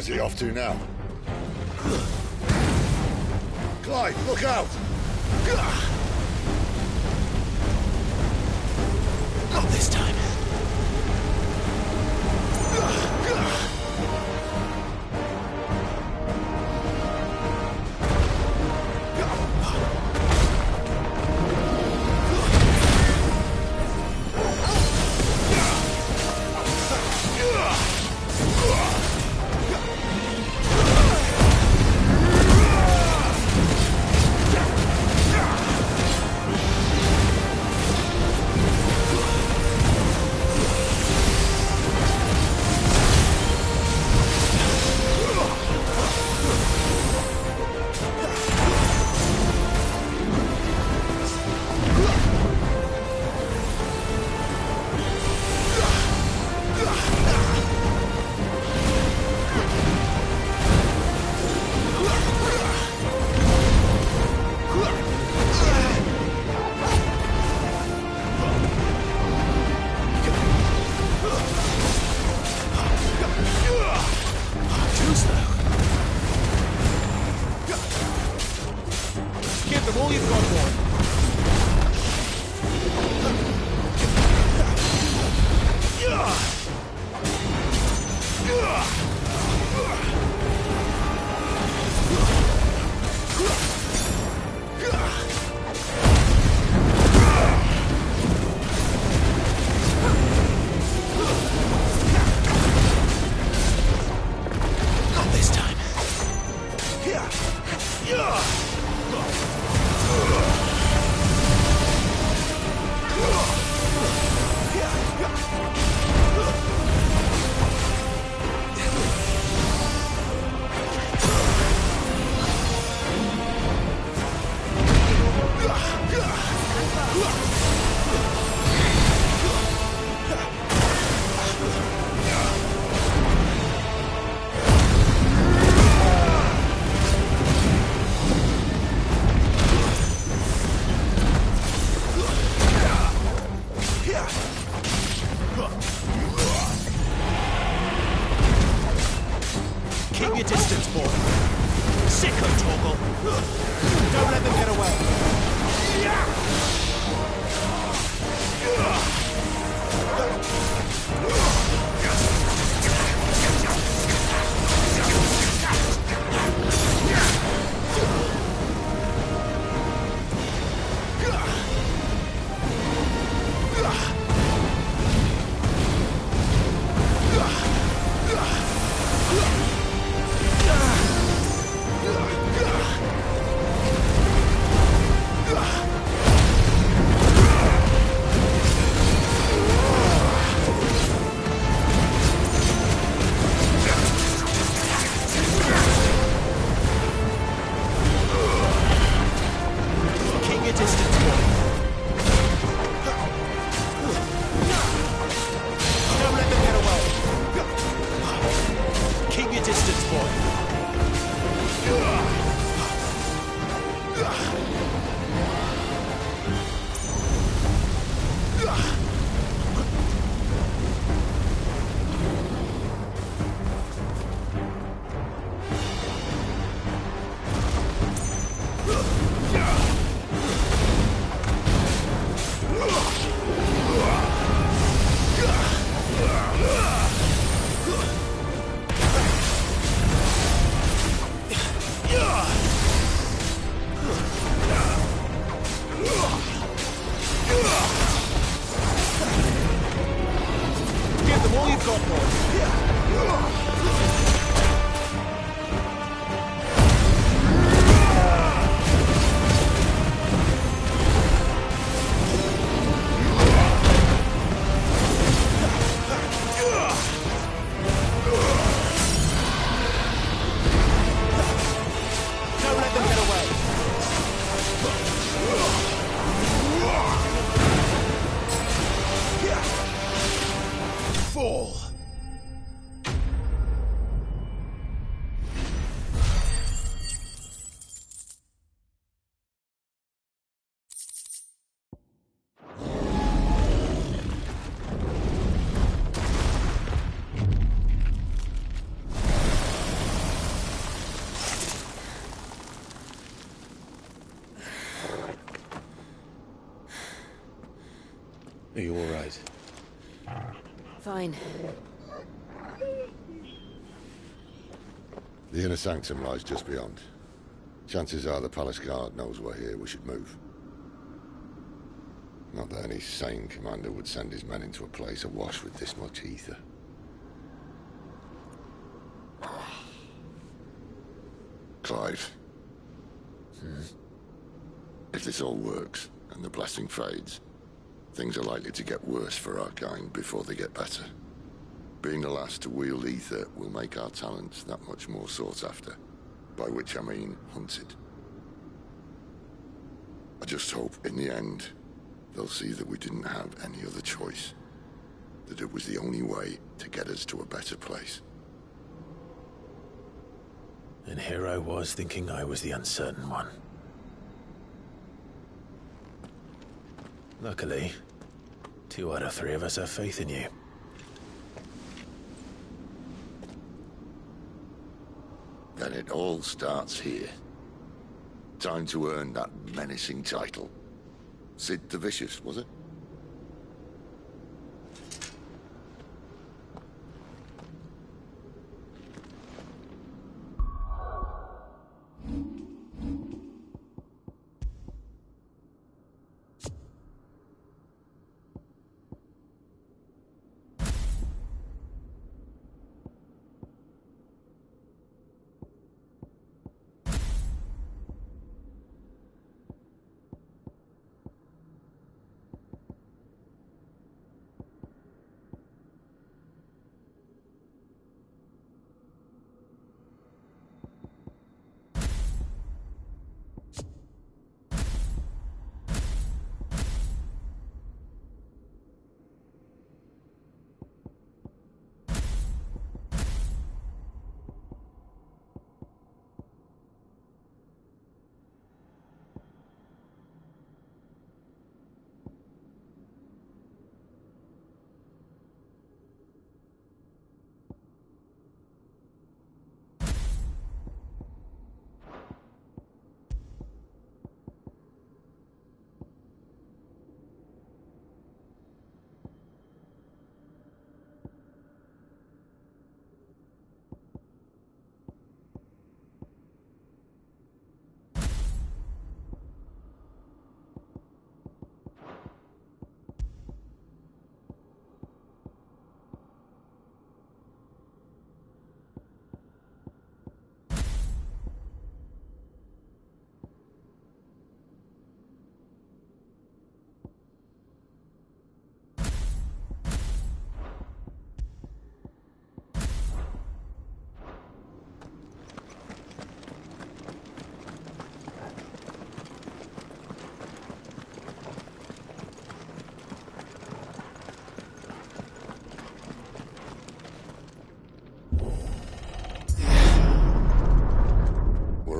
Where's he off to now? Clyde, look out! Not this time. Are you all right? Fine. The inner sanctum lies just beyond. Chances are the palace guard knows we're here. We should move. Not that any sane commander would send his men into a place awash with this much ether. Clive. If this all works, and the blessing fades, things are likely to get worse for our kind before they get better. Being the last to wield ether will make our talents that much more sought after. By which I mean hunted. I just hope, in the end, they'll see that we didn't have any other choice. That it was the only way to get us to a better place. And here I was thinking I was the uncertain one. Luckily, 2 out of 3 of us have faith in you. Then it all starts here. Time to earn that menacing title. Sid the Vicious, was it?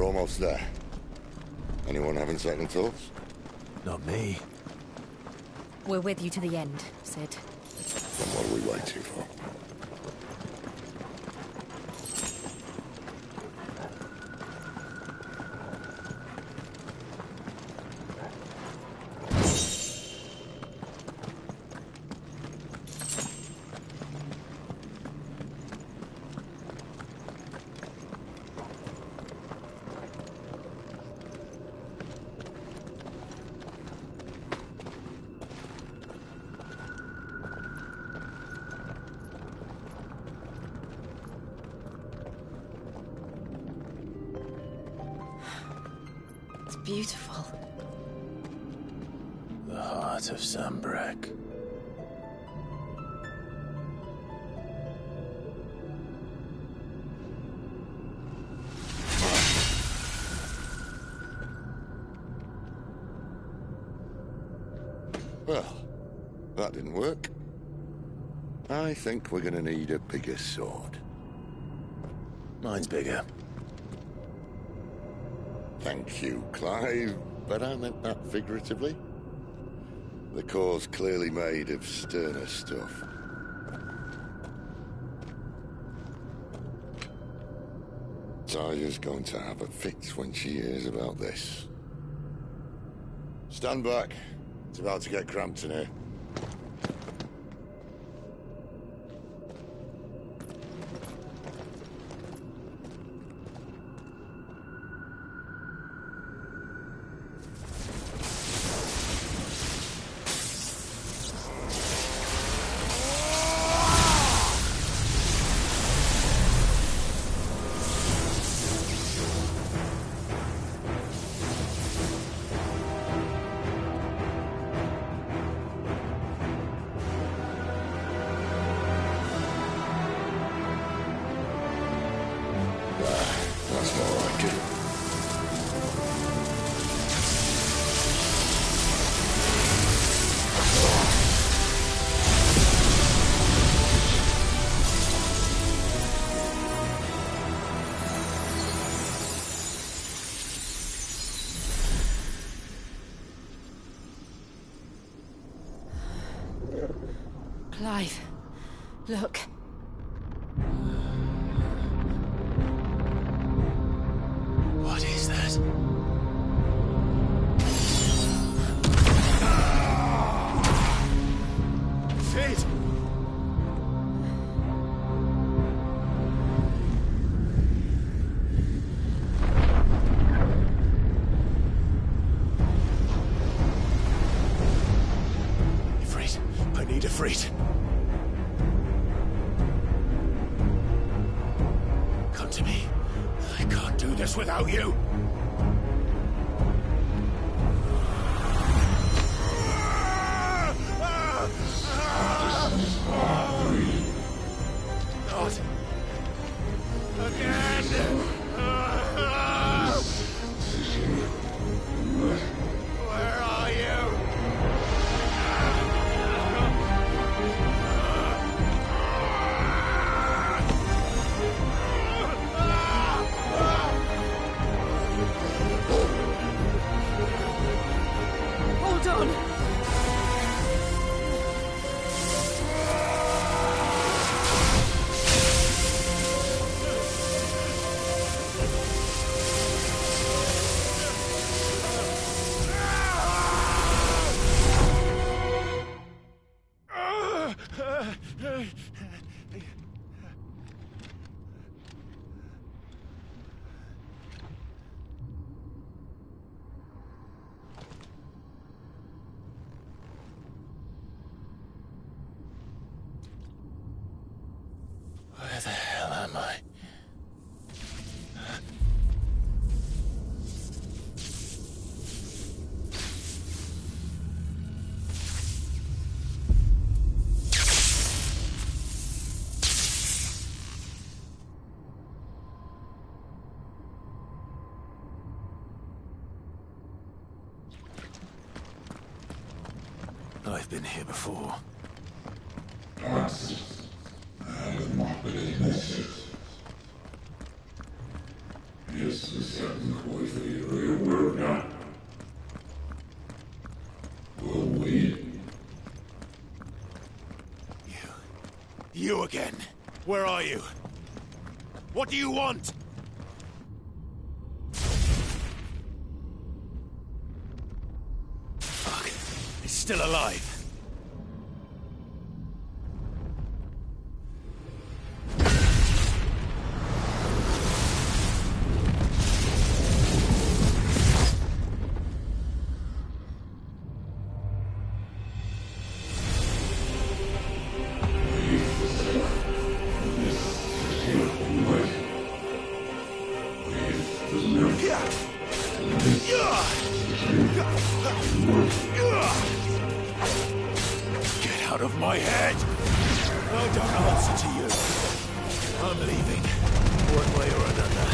Almost there. Anyone having second thoughts? Not me. We're with you to the end, Sid. Then what are we waiting for? Beautiful. The heart of Zambrek. Well, that didn't work. I think we're gonna need a bigger sword. Mine's bigger. Thank you, Clive, but I meant that figuratively. The core's clearly made of sterner stuff. Taya's going to have a fit when she hears about this. Stand back. It's about to get cramped in here. alive. Look. What is that? Fate! Ifrit, I need Ifrit. Come to me. I can't do this without you. Not again. Where are you? Hold on! Where the hell am I? I've been here before. You again. Where are you? What do you want? Fuck. He's still alive. Get out of my head! I don't answer to you. I'm leaving, one way or another.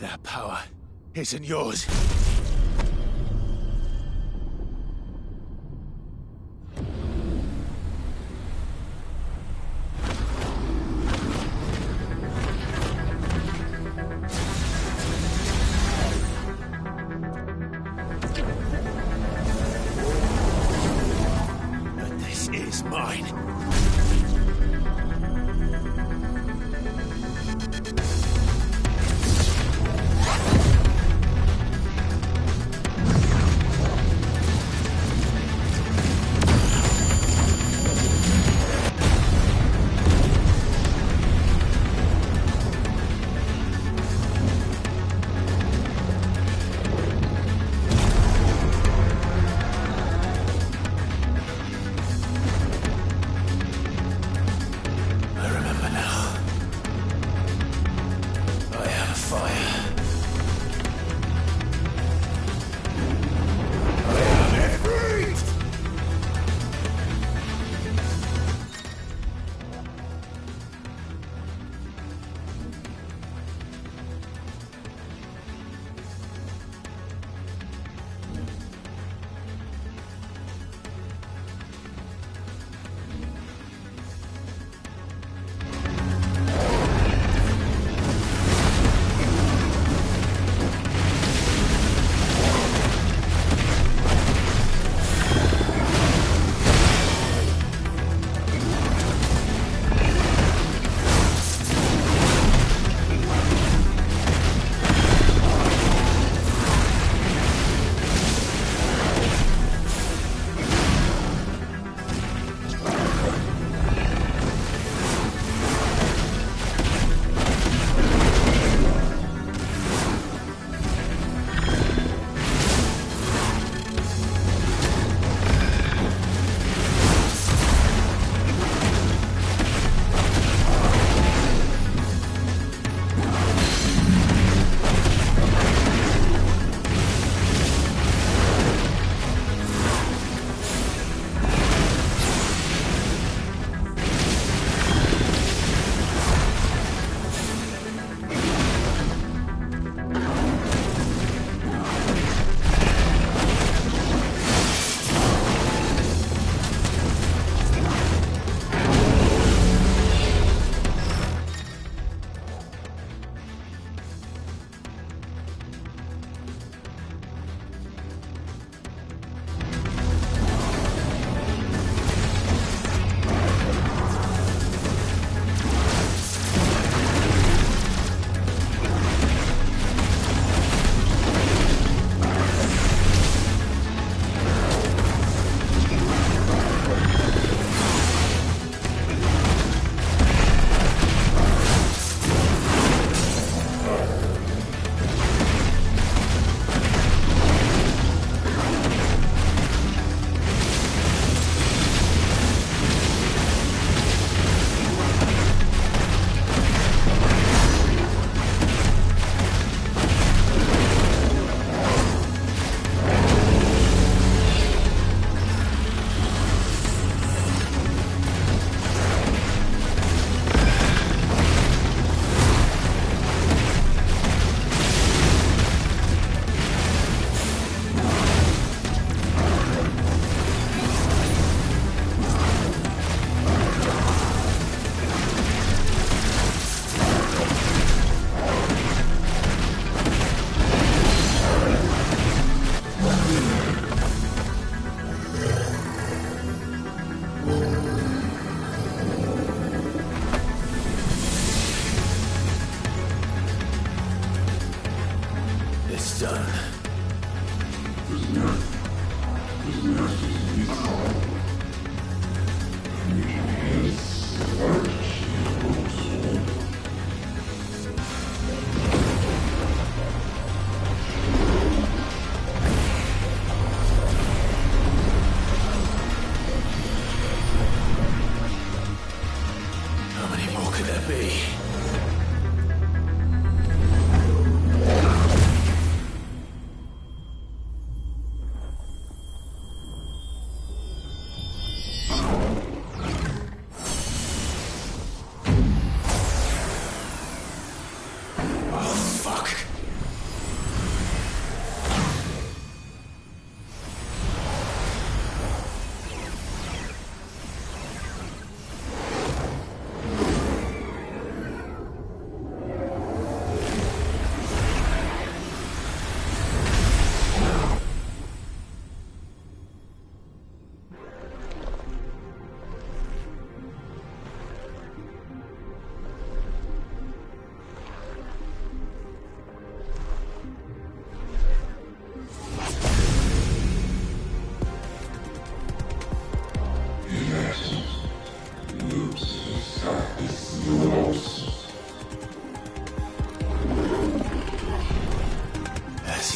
That power isn't yours. But this is mine.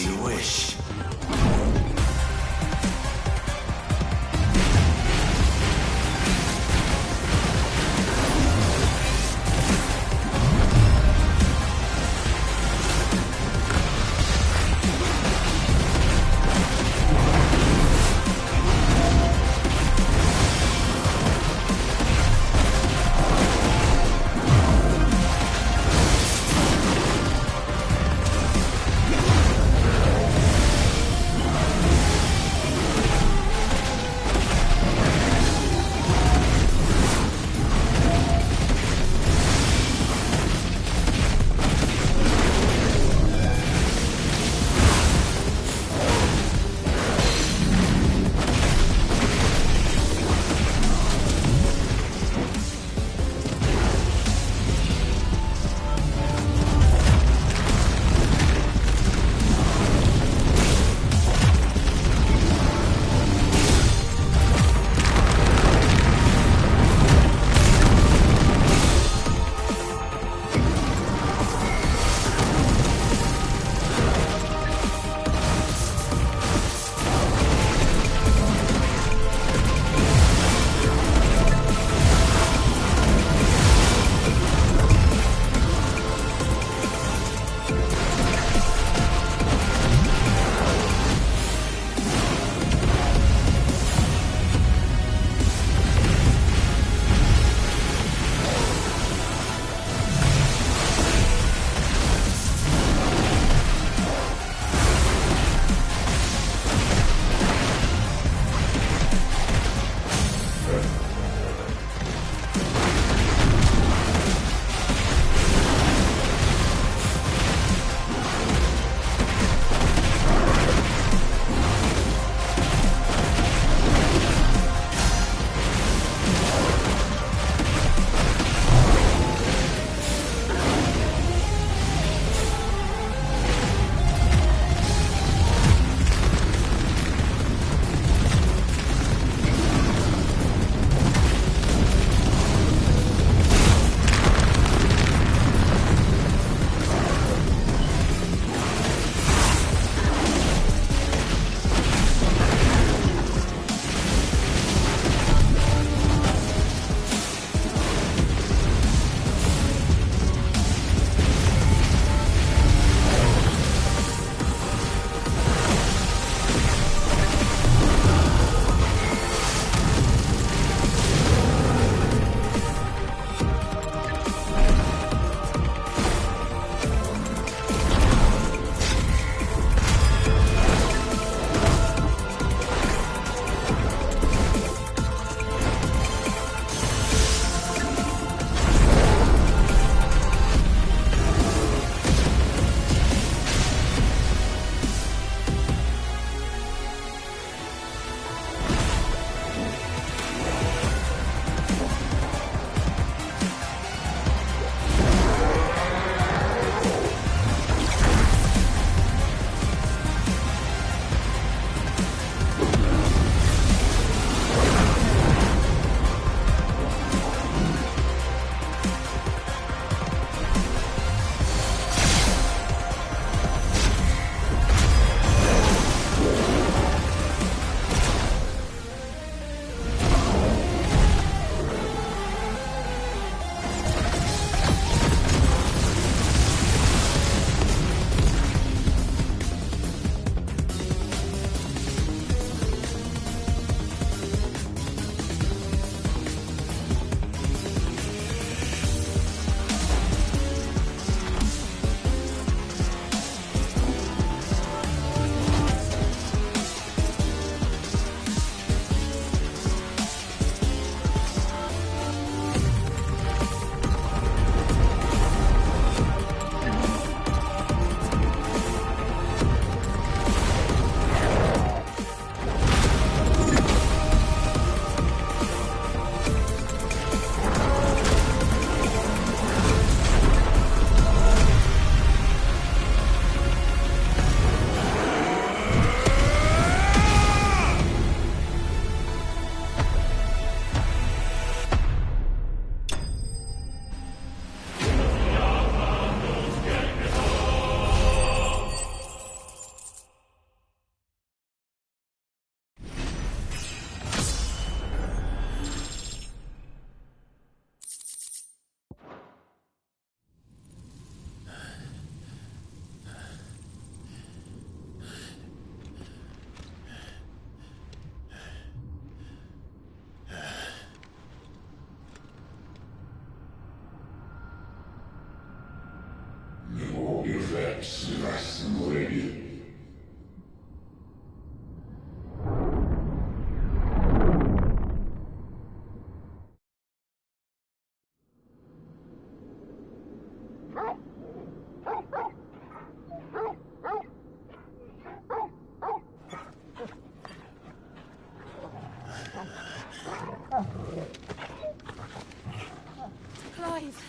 As you wish. Your effects last already. Clive.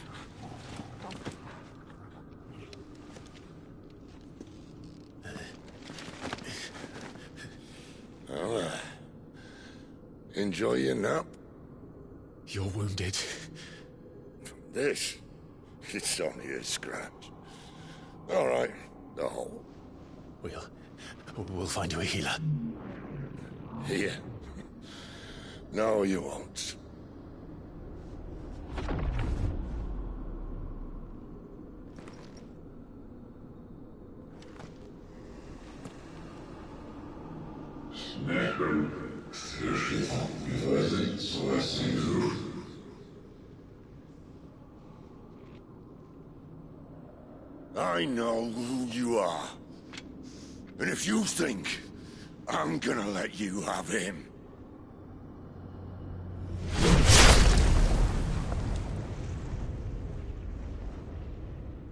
Well, enjoy your nap. You're wounded. This? It's only a scratch. All right, the hole. We'll find you a healer. Here. No, you won't. Snacker, strasznie wyrazy z własnych ruch. I know who you are. And if you think I'm gonna let you have him...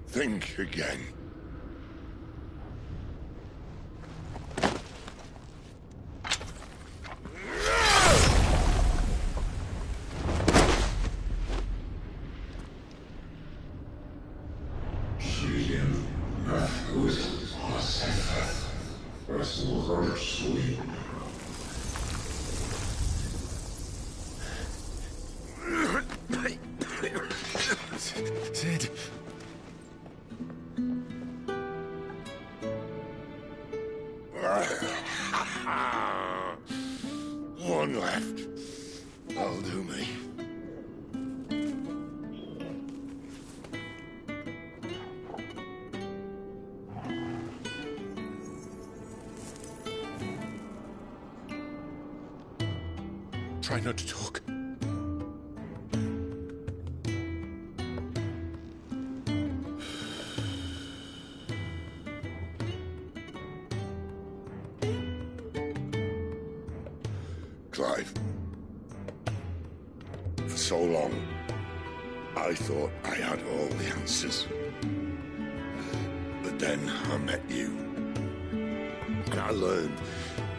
think again. Sid. One left. That'll do me. Try not to talk. Clive. For so long, I thought I had all the answers. But then I met you. And I learned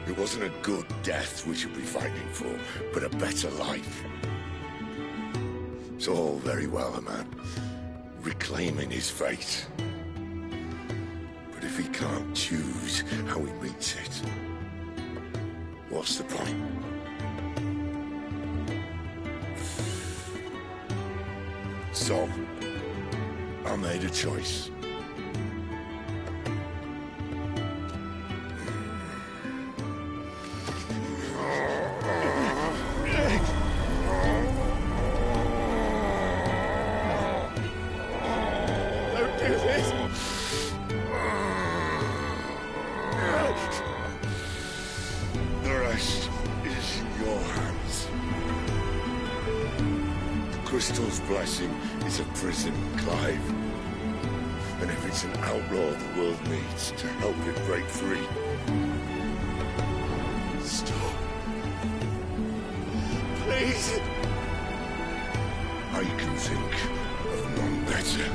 it wasn't a good death we should be fighting for, but a better life. It's all very well, a man reclaiming his fate. But if he can't choose how he meets it, what's the point? So, I made a choice. Don't do this! The rest is in your hands. The Crystal's blessing is a prison, Clive. And if it's an outlaw the world needs to help it break free... Stop. Please. I can think of none better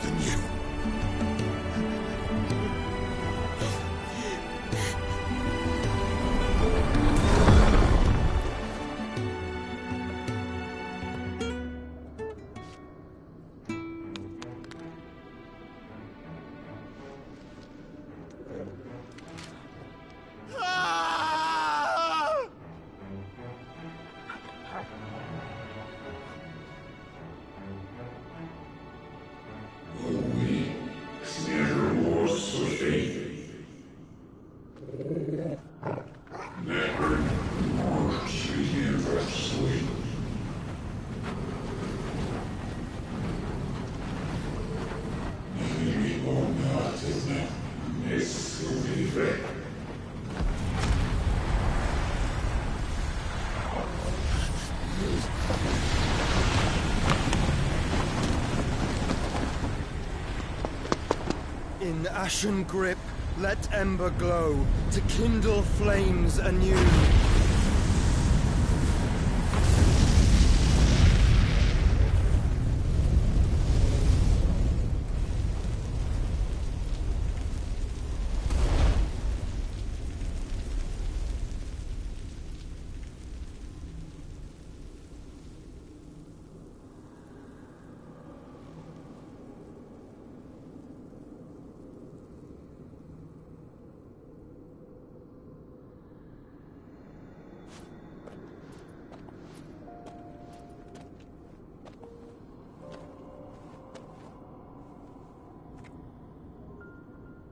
than you. In ashen grip, let ember glow to kindle flames anew.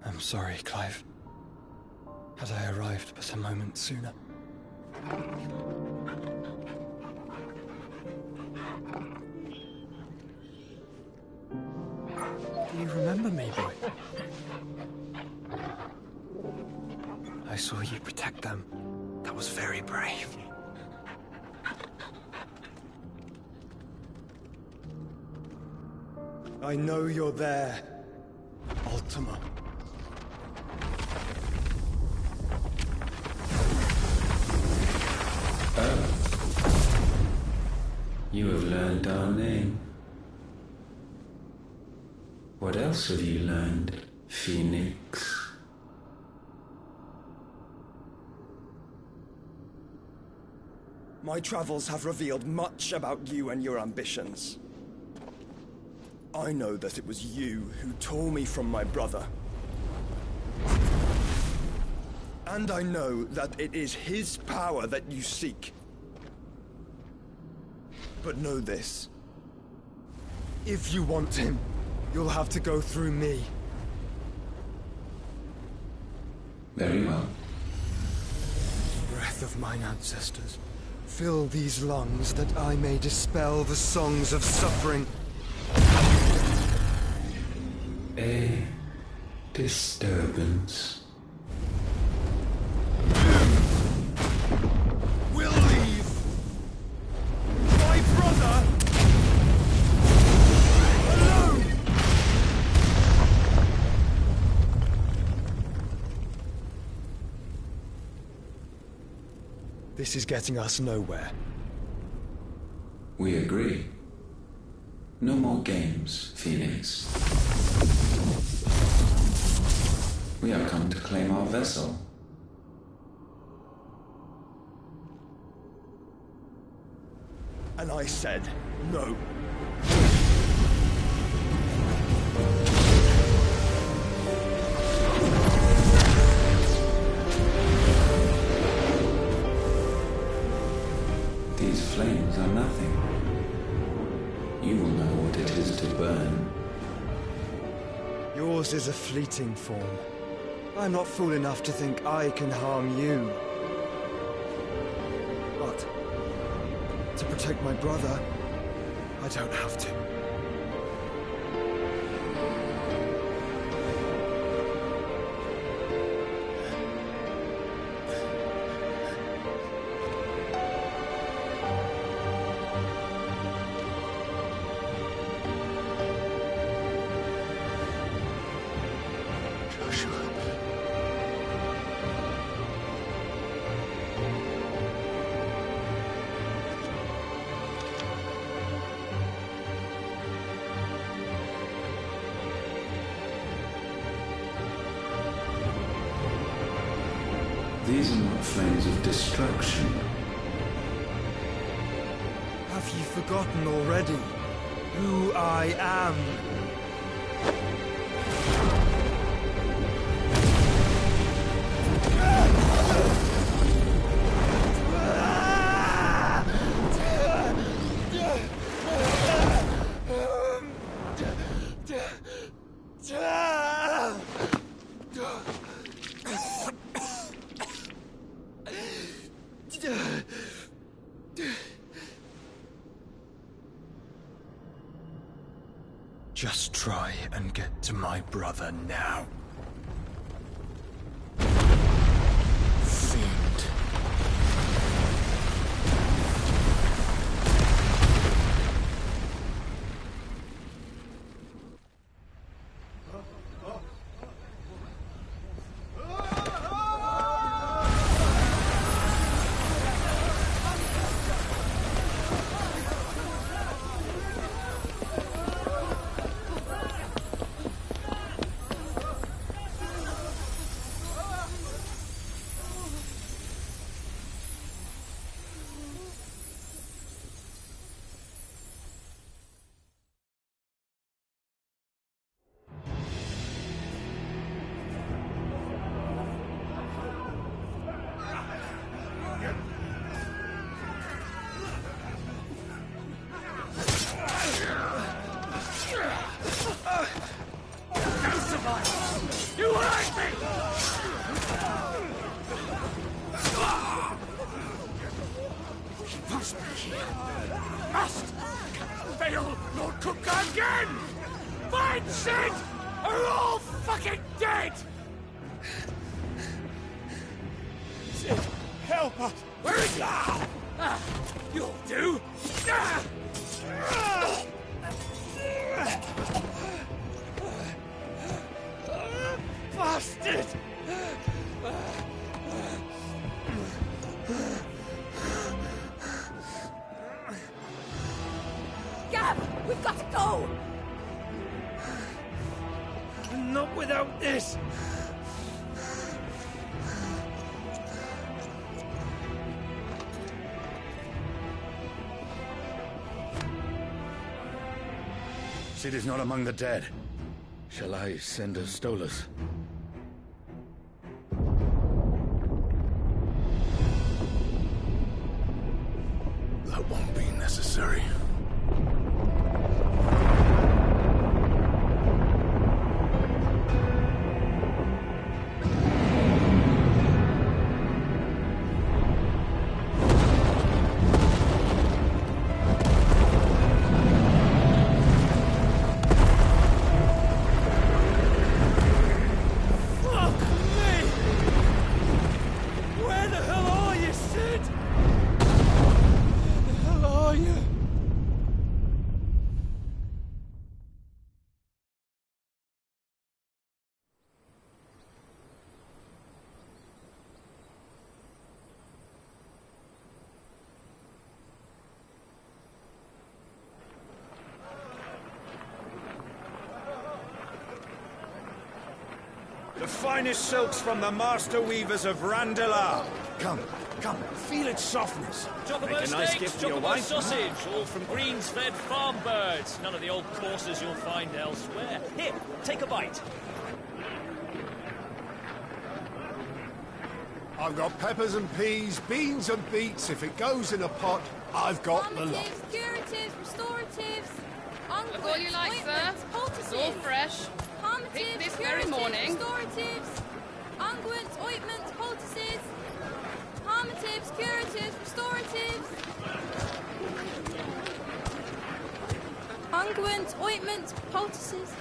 I'm sorry, Clive. Had I arrived but a moment sooner. Do you remember me, boy? I saw you protect them. That was very brave. I know you're there, Ultima. You have learned our name. What else have you learned, Phoenix? My travels have revealed much about you and your ambitions. I know that it was you who tore me from my brother. And I know that it is his power that you seek. But know this. If you want him, you'll have to go through me. Very well. Breath of mine ancestors, fill these lungs that I may dispel the songs of suffering. A disturbance. We'll leave. My brother alone. This is getting us nowhere. We agree. No more games, Phoenix. We have come to claim our vessel. And I said no. These flames are nothing. You will know what it is to burn. Yours is a fleeting form. I'm not fool enough to think I can harm you. But to protect my brother, I don't have to. These are not flames of destruction. Have you forgotten already who I am? Just try and get to my brother now. Fiend. Must be here. Must! Fail, Lord Cook again! Find Sid! Are all fucking dead! Sid, help us! Where is he? You'll do! Bastard! Gab, we've got to go! Not without this! Sid is not among the dead. Shall I send a Stolas? That won't be necessary. The finest silks from the master weavers of Randalar. Come, feel its softness. Chocobo steaks, chocobo sausage, all from greens-fed farm birds. None of the old courses you'll find elsewhere. Here, take a bite. I've got peppers and peas, beans and beets. If it goes in a pot, I've got the lot. Curatives, restoratives, Look all you like, sir. It's all fresh. Picked this very morning. Restoratives, unguents, ointments, poultices, palmatives, curatives, restoratives, unguents, ointments, poultices.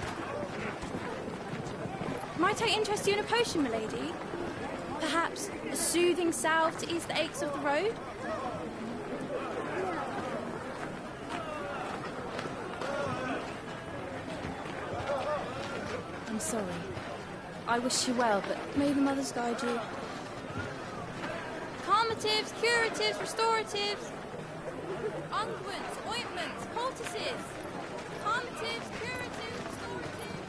Might I interest you in a potion, milady? Perhaps a soothing salve to ease the aches of the road? I'm sorry. I wish you well, but may the mothers guide you. Calmatives, curatives, restoratives, unguents, ointments, poultices. Calmatives, curatives, restoratives.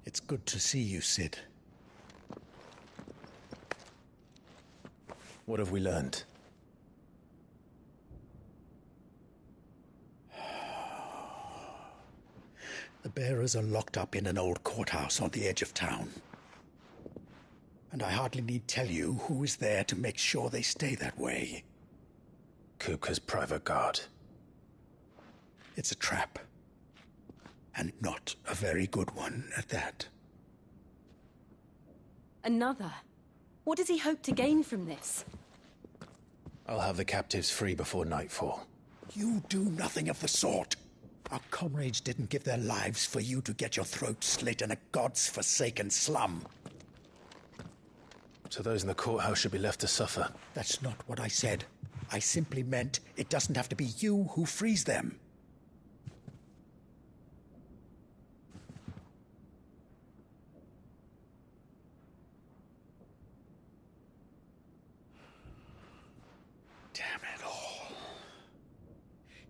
It's good to see you, Sid. What have we learned? The bearers are locked up in an old courthouse on the edge of town. And I hardly need tell you who is there to make sure they stay that way. Kupka's private guard. It's a trap. And not a very good one at that. Another? What does he hope to gain from this? I'll have the captives free before nightfall. You do nothing of the sort. Our comrades didn't give their lives for you to get your throat slit in a god's forsaken slum. So those in the courthouse should be left to suffer. That's not what I said. I simply meant it doesn't have to be you who frees them.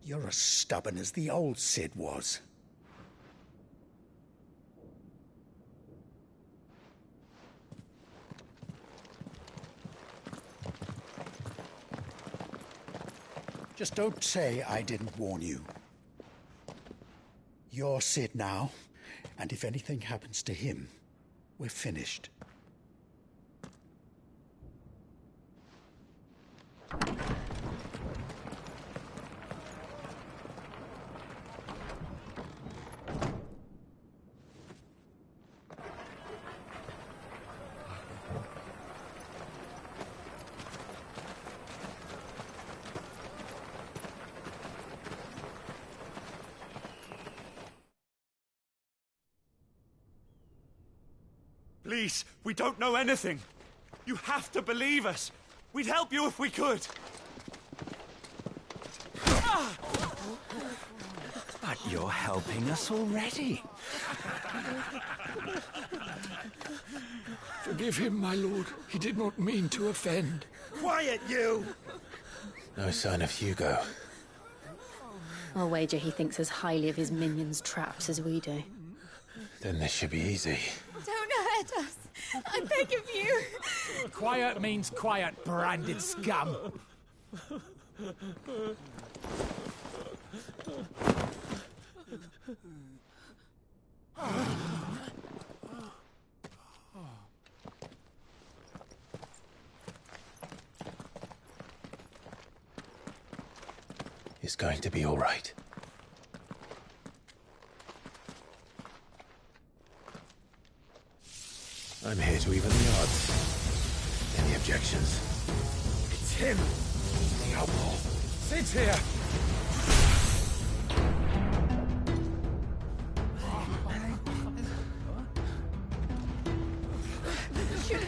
You're as stubborn as the old Sid was. Just don't say I didn't warn you. You're Sid now, And if anything happens to him, we're finished. Please, we don't know anything. You have to believe us. We'd help you if we could. But you're helping us already. Forgive him, my lord. He did not mean to offend. Quiet, you! No sign of Hugo. I'll wager he thinks as highly of his minions' traps as we do. Then this should be easy. Don't hurt us. I beg of you. Quiet means quiet, branded scum. It's going to be all right. I'm here to even the odds. Any objections? It's him! The outlaw! Sit here!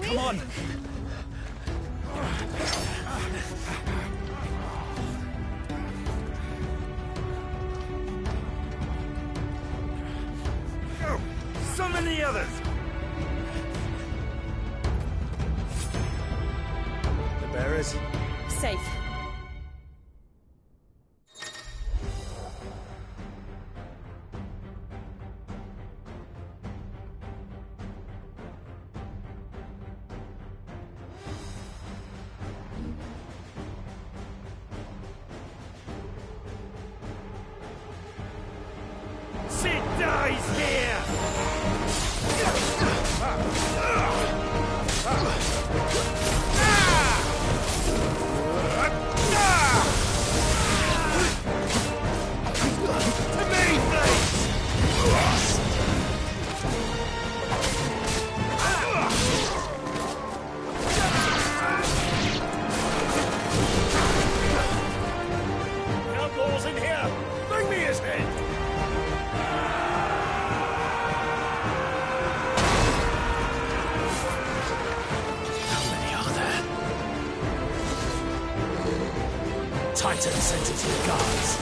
Come on! Go! Summon the others! The bearers? Safe. Sid dies here! To me, please! The outlaw's in here! Bring me his head! Titan sent it to the guards.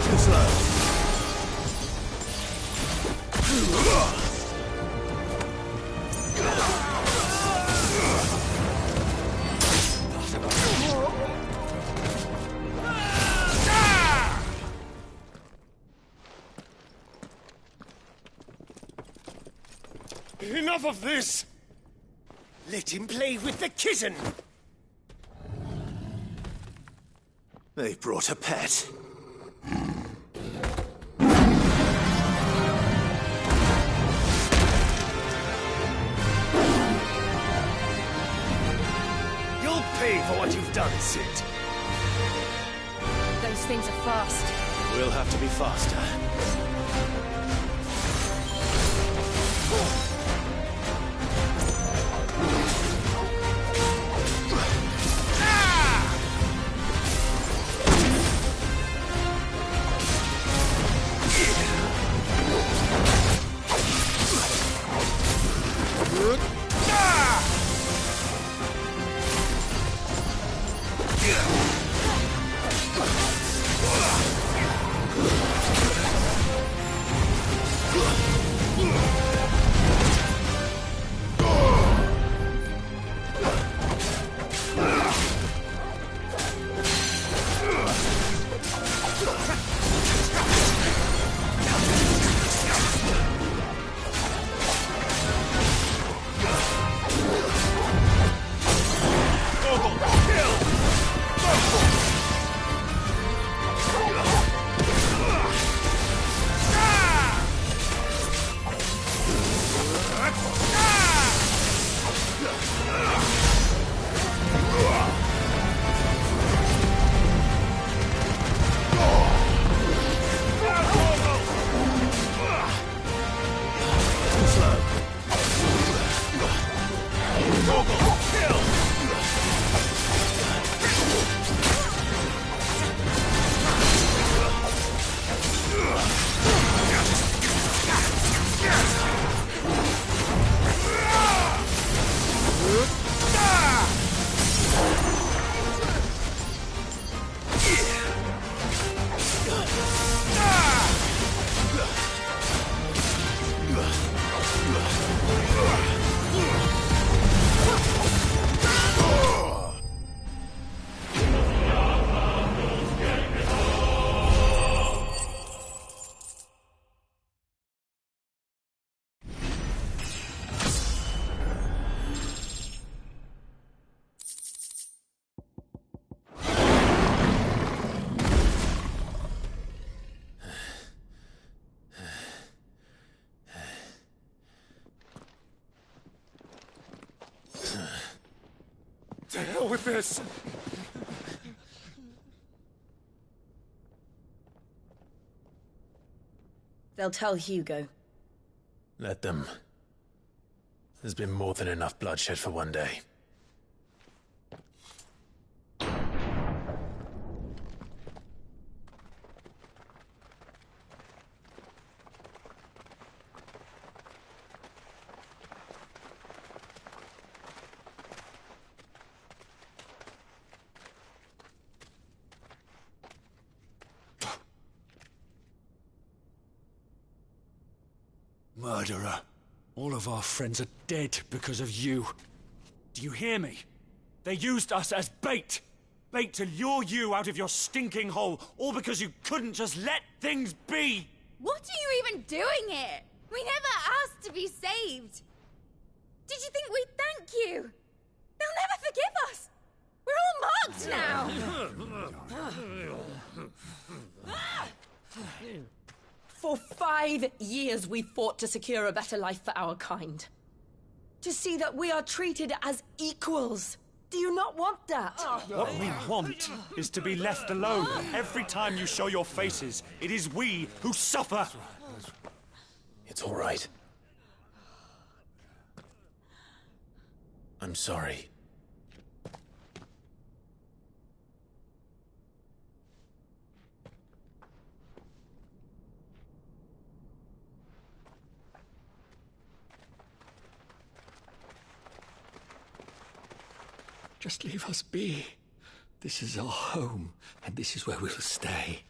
Too slow. Enough of this! Let him play with the kitten! They've brought a pet. You'll pay for what you've done, Sid. Those things are fast. We'll have to be faster. with this. They'll tell Hugo. Let them. There's been more than enough bloodshed for one day. Murderer. All of our friends are dead because of you. Do you hear me? They used us as bait. Bait to lure you out of your stinking hole, all because you couldn't just let things be. What are you even doing here? We never asked to be saved. Did you think we'd thank you? They'll never forgive us. We're all marked now. For 5 years we fought to secure a better life for our kind. To see that we are treated as equals. Do you not want that? What we want is to be left alone. Every time you show your faces, it is we who suffer. It's all right. I'm sorry. Just leave us be. This is our home, and this is where we'll stay.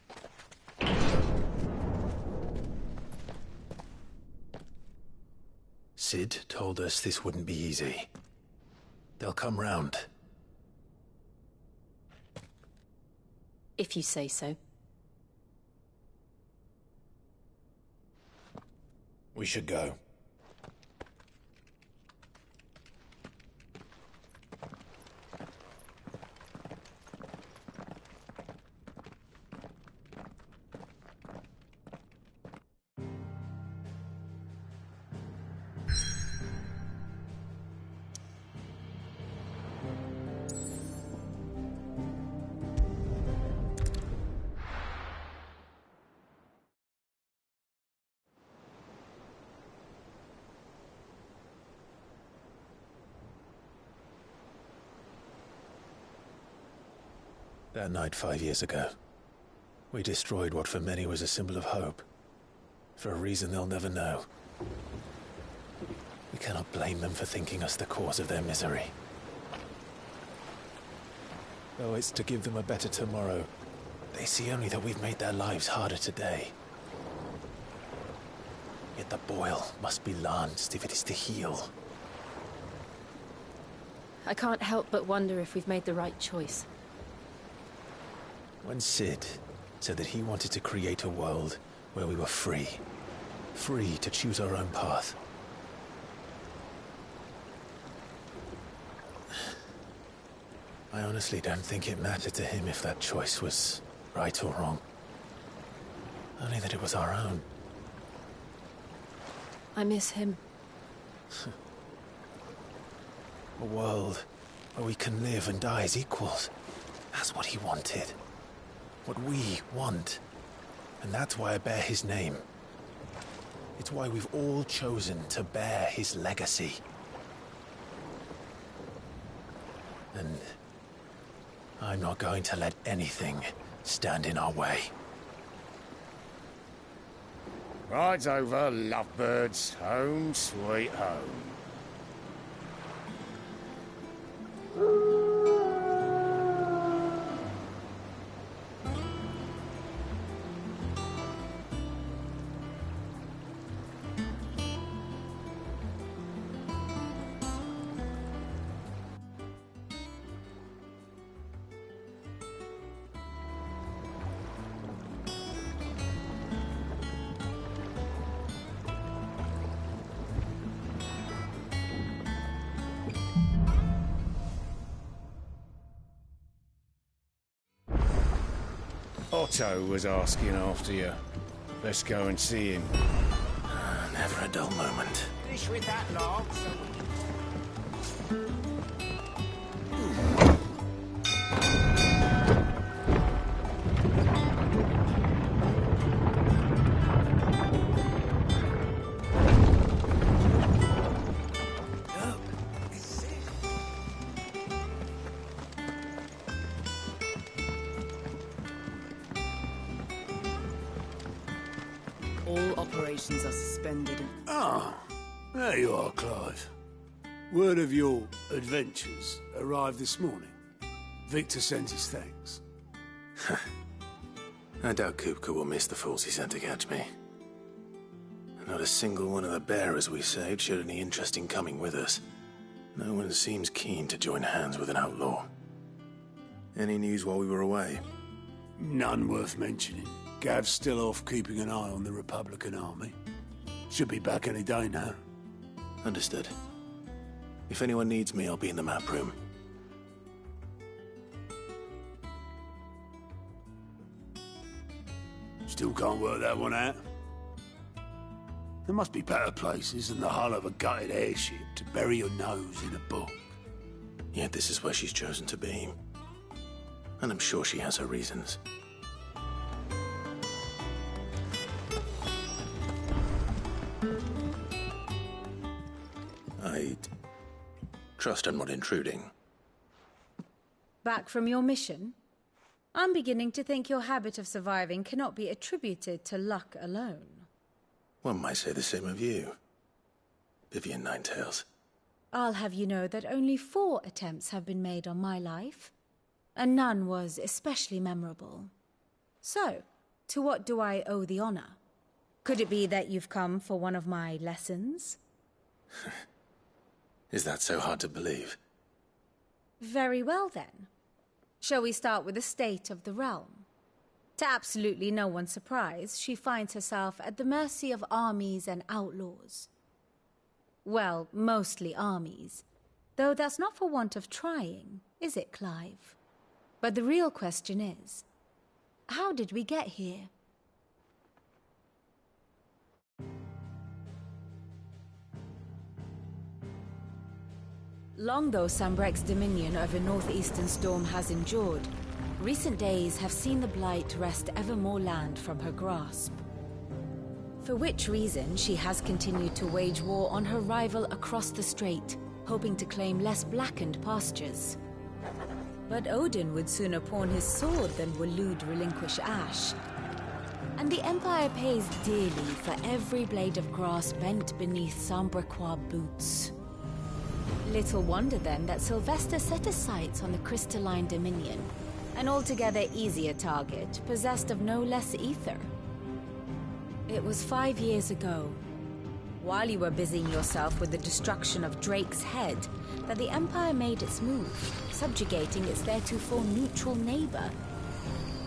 Sid told us this wouldn't be easy. They'll come round. If you say so. We should go. That night 5 years ago, we destroyed what for many was a symbol of hope. For a reason they'll never know. We cannot blame them for thinking us the cause of their misery. Though it's to give them a better tomorrow, they see only that we've made their lives harder today. Yet the boil must be lanced if it is to heal. I can't help but wonder if we've made the right choice. When Sid said that he wanted to create a world where we were free. Free to choose our own path. I honestly don't think it mattered to him if that choice was right or wrong. Only that it was our own. I miss him. A world where we can live and die as equals. That's what he wanted. What we want. And that's why I bear his name. It's why we've all chosen to bear his legacy. And I'm not going to let anything stand in our way. Rides over, lovebirds, home sweet home. Otto was asking after you. Let's go and see him. Never a dull moment. Finish with that log so we can... All operations are suspended. Ah, there you are, Clive. Word of your adventures arrived this morning. Victor sent his thanks. I doubt Kupka will miss the fools he sent to catch me. Not a single one of the bearers we saved showed any interest in coming with us. No one seems keen to join hands with an outlaw. Any news while we were away? None worth mentioning. Gav's still off keeping an eye on the Republican army. Should be back any day now. Understood. If anyone needs me, I'll be in the map room. Still can't work that one out. There must be better places than the hull of a gutted airship to bury your nose in a book. Yet this is where she's chosen to be. And I'm sure she has her reasons. I trust I'm not intruding. Back from your mission? I'm beginning to think your habit of surviving cannot be attributed to luck alone. One might say the same of you, Vivian Ninetails. I'll have you know that only 4 attempts have been made on my life, and none was especially memorable. So, to what do I owe the honor? Could it be that you've come for one of my lessons? Is that so hard to believe? Very well, then. Shall we start with the state of the realm? To absolutely no one's surprise, she finds herself at the mercy of armies and outlaws. Well, mostly armies. Though that's not for want of trying, is it, Clive? But the real question is, how did we get here? Long though Sambrek's dominion over northeastern Storm has endured, recent days have seen the Blight wrest ever more land from her grasp. For which reason she has continued to wage war on her rival across the strait, hoping to claim less blackened pastures. But Odin would sooner pawn his sword than Waloed relinquish Ash. And the Empire pays dearly for every blade of grass bent beneath Sambrequois boots. Little wonder then that Sylvester set his sights on the crystalline dominion, an altogether easier target, possessed of no less ether. It was 5 years ago, while you were busying yourself with the destruction of Drake's head, that the Empire made its move, subjugating its theretofore neutral neighbor.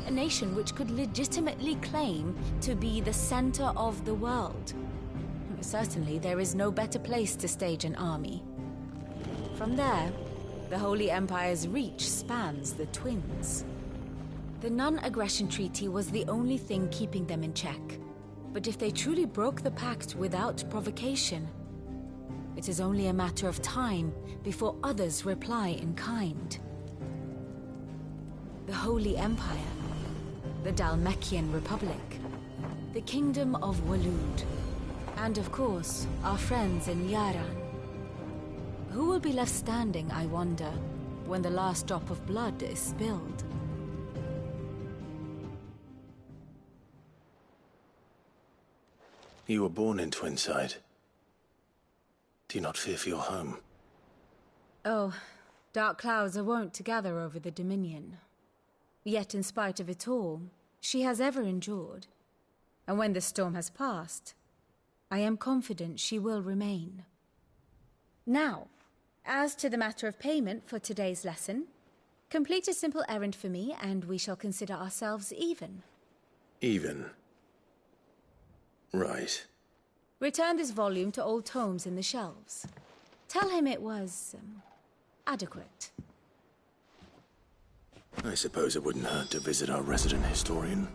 A nation which could legitimately claim to be the center of the world. Certainly, there is no better place to stage an army. From there, the Holy Empire's reach spans the Twins. The non-aggression treaty was the only thing keeping them in check. But if they truly broke the pact without provocation, it is only a matter of time before others reply in kind. The Holy Empire, the Dhalmekian Republic, the Kingdom of Waloed, and of course, our friends in Yaran. Who will be left standing, I wonder, when the last drop of blood is spilled? You were born in Twinside. Do you not fear for your home? Oh, dark clouds are wont to gather over the Dominion. Yet in spite of it all, she has ever endured. And when the storm has passed, I am confident she will remain. Now, as to the matter of payment for today's lesson, complete a simple errand for me and we shall consider ourselves even. Even? Right. Return this volume to old tomes in the shelves. Tell him it was, adequate. I suppose it wouldn't hurt to visit our resident historian.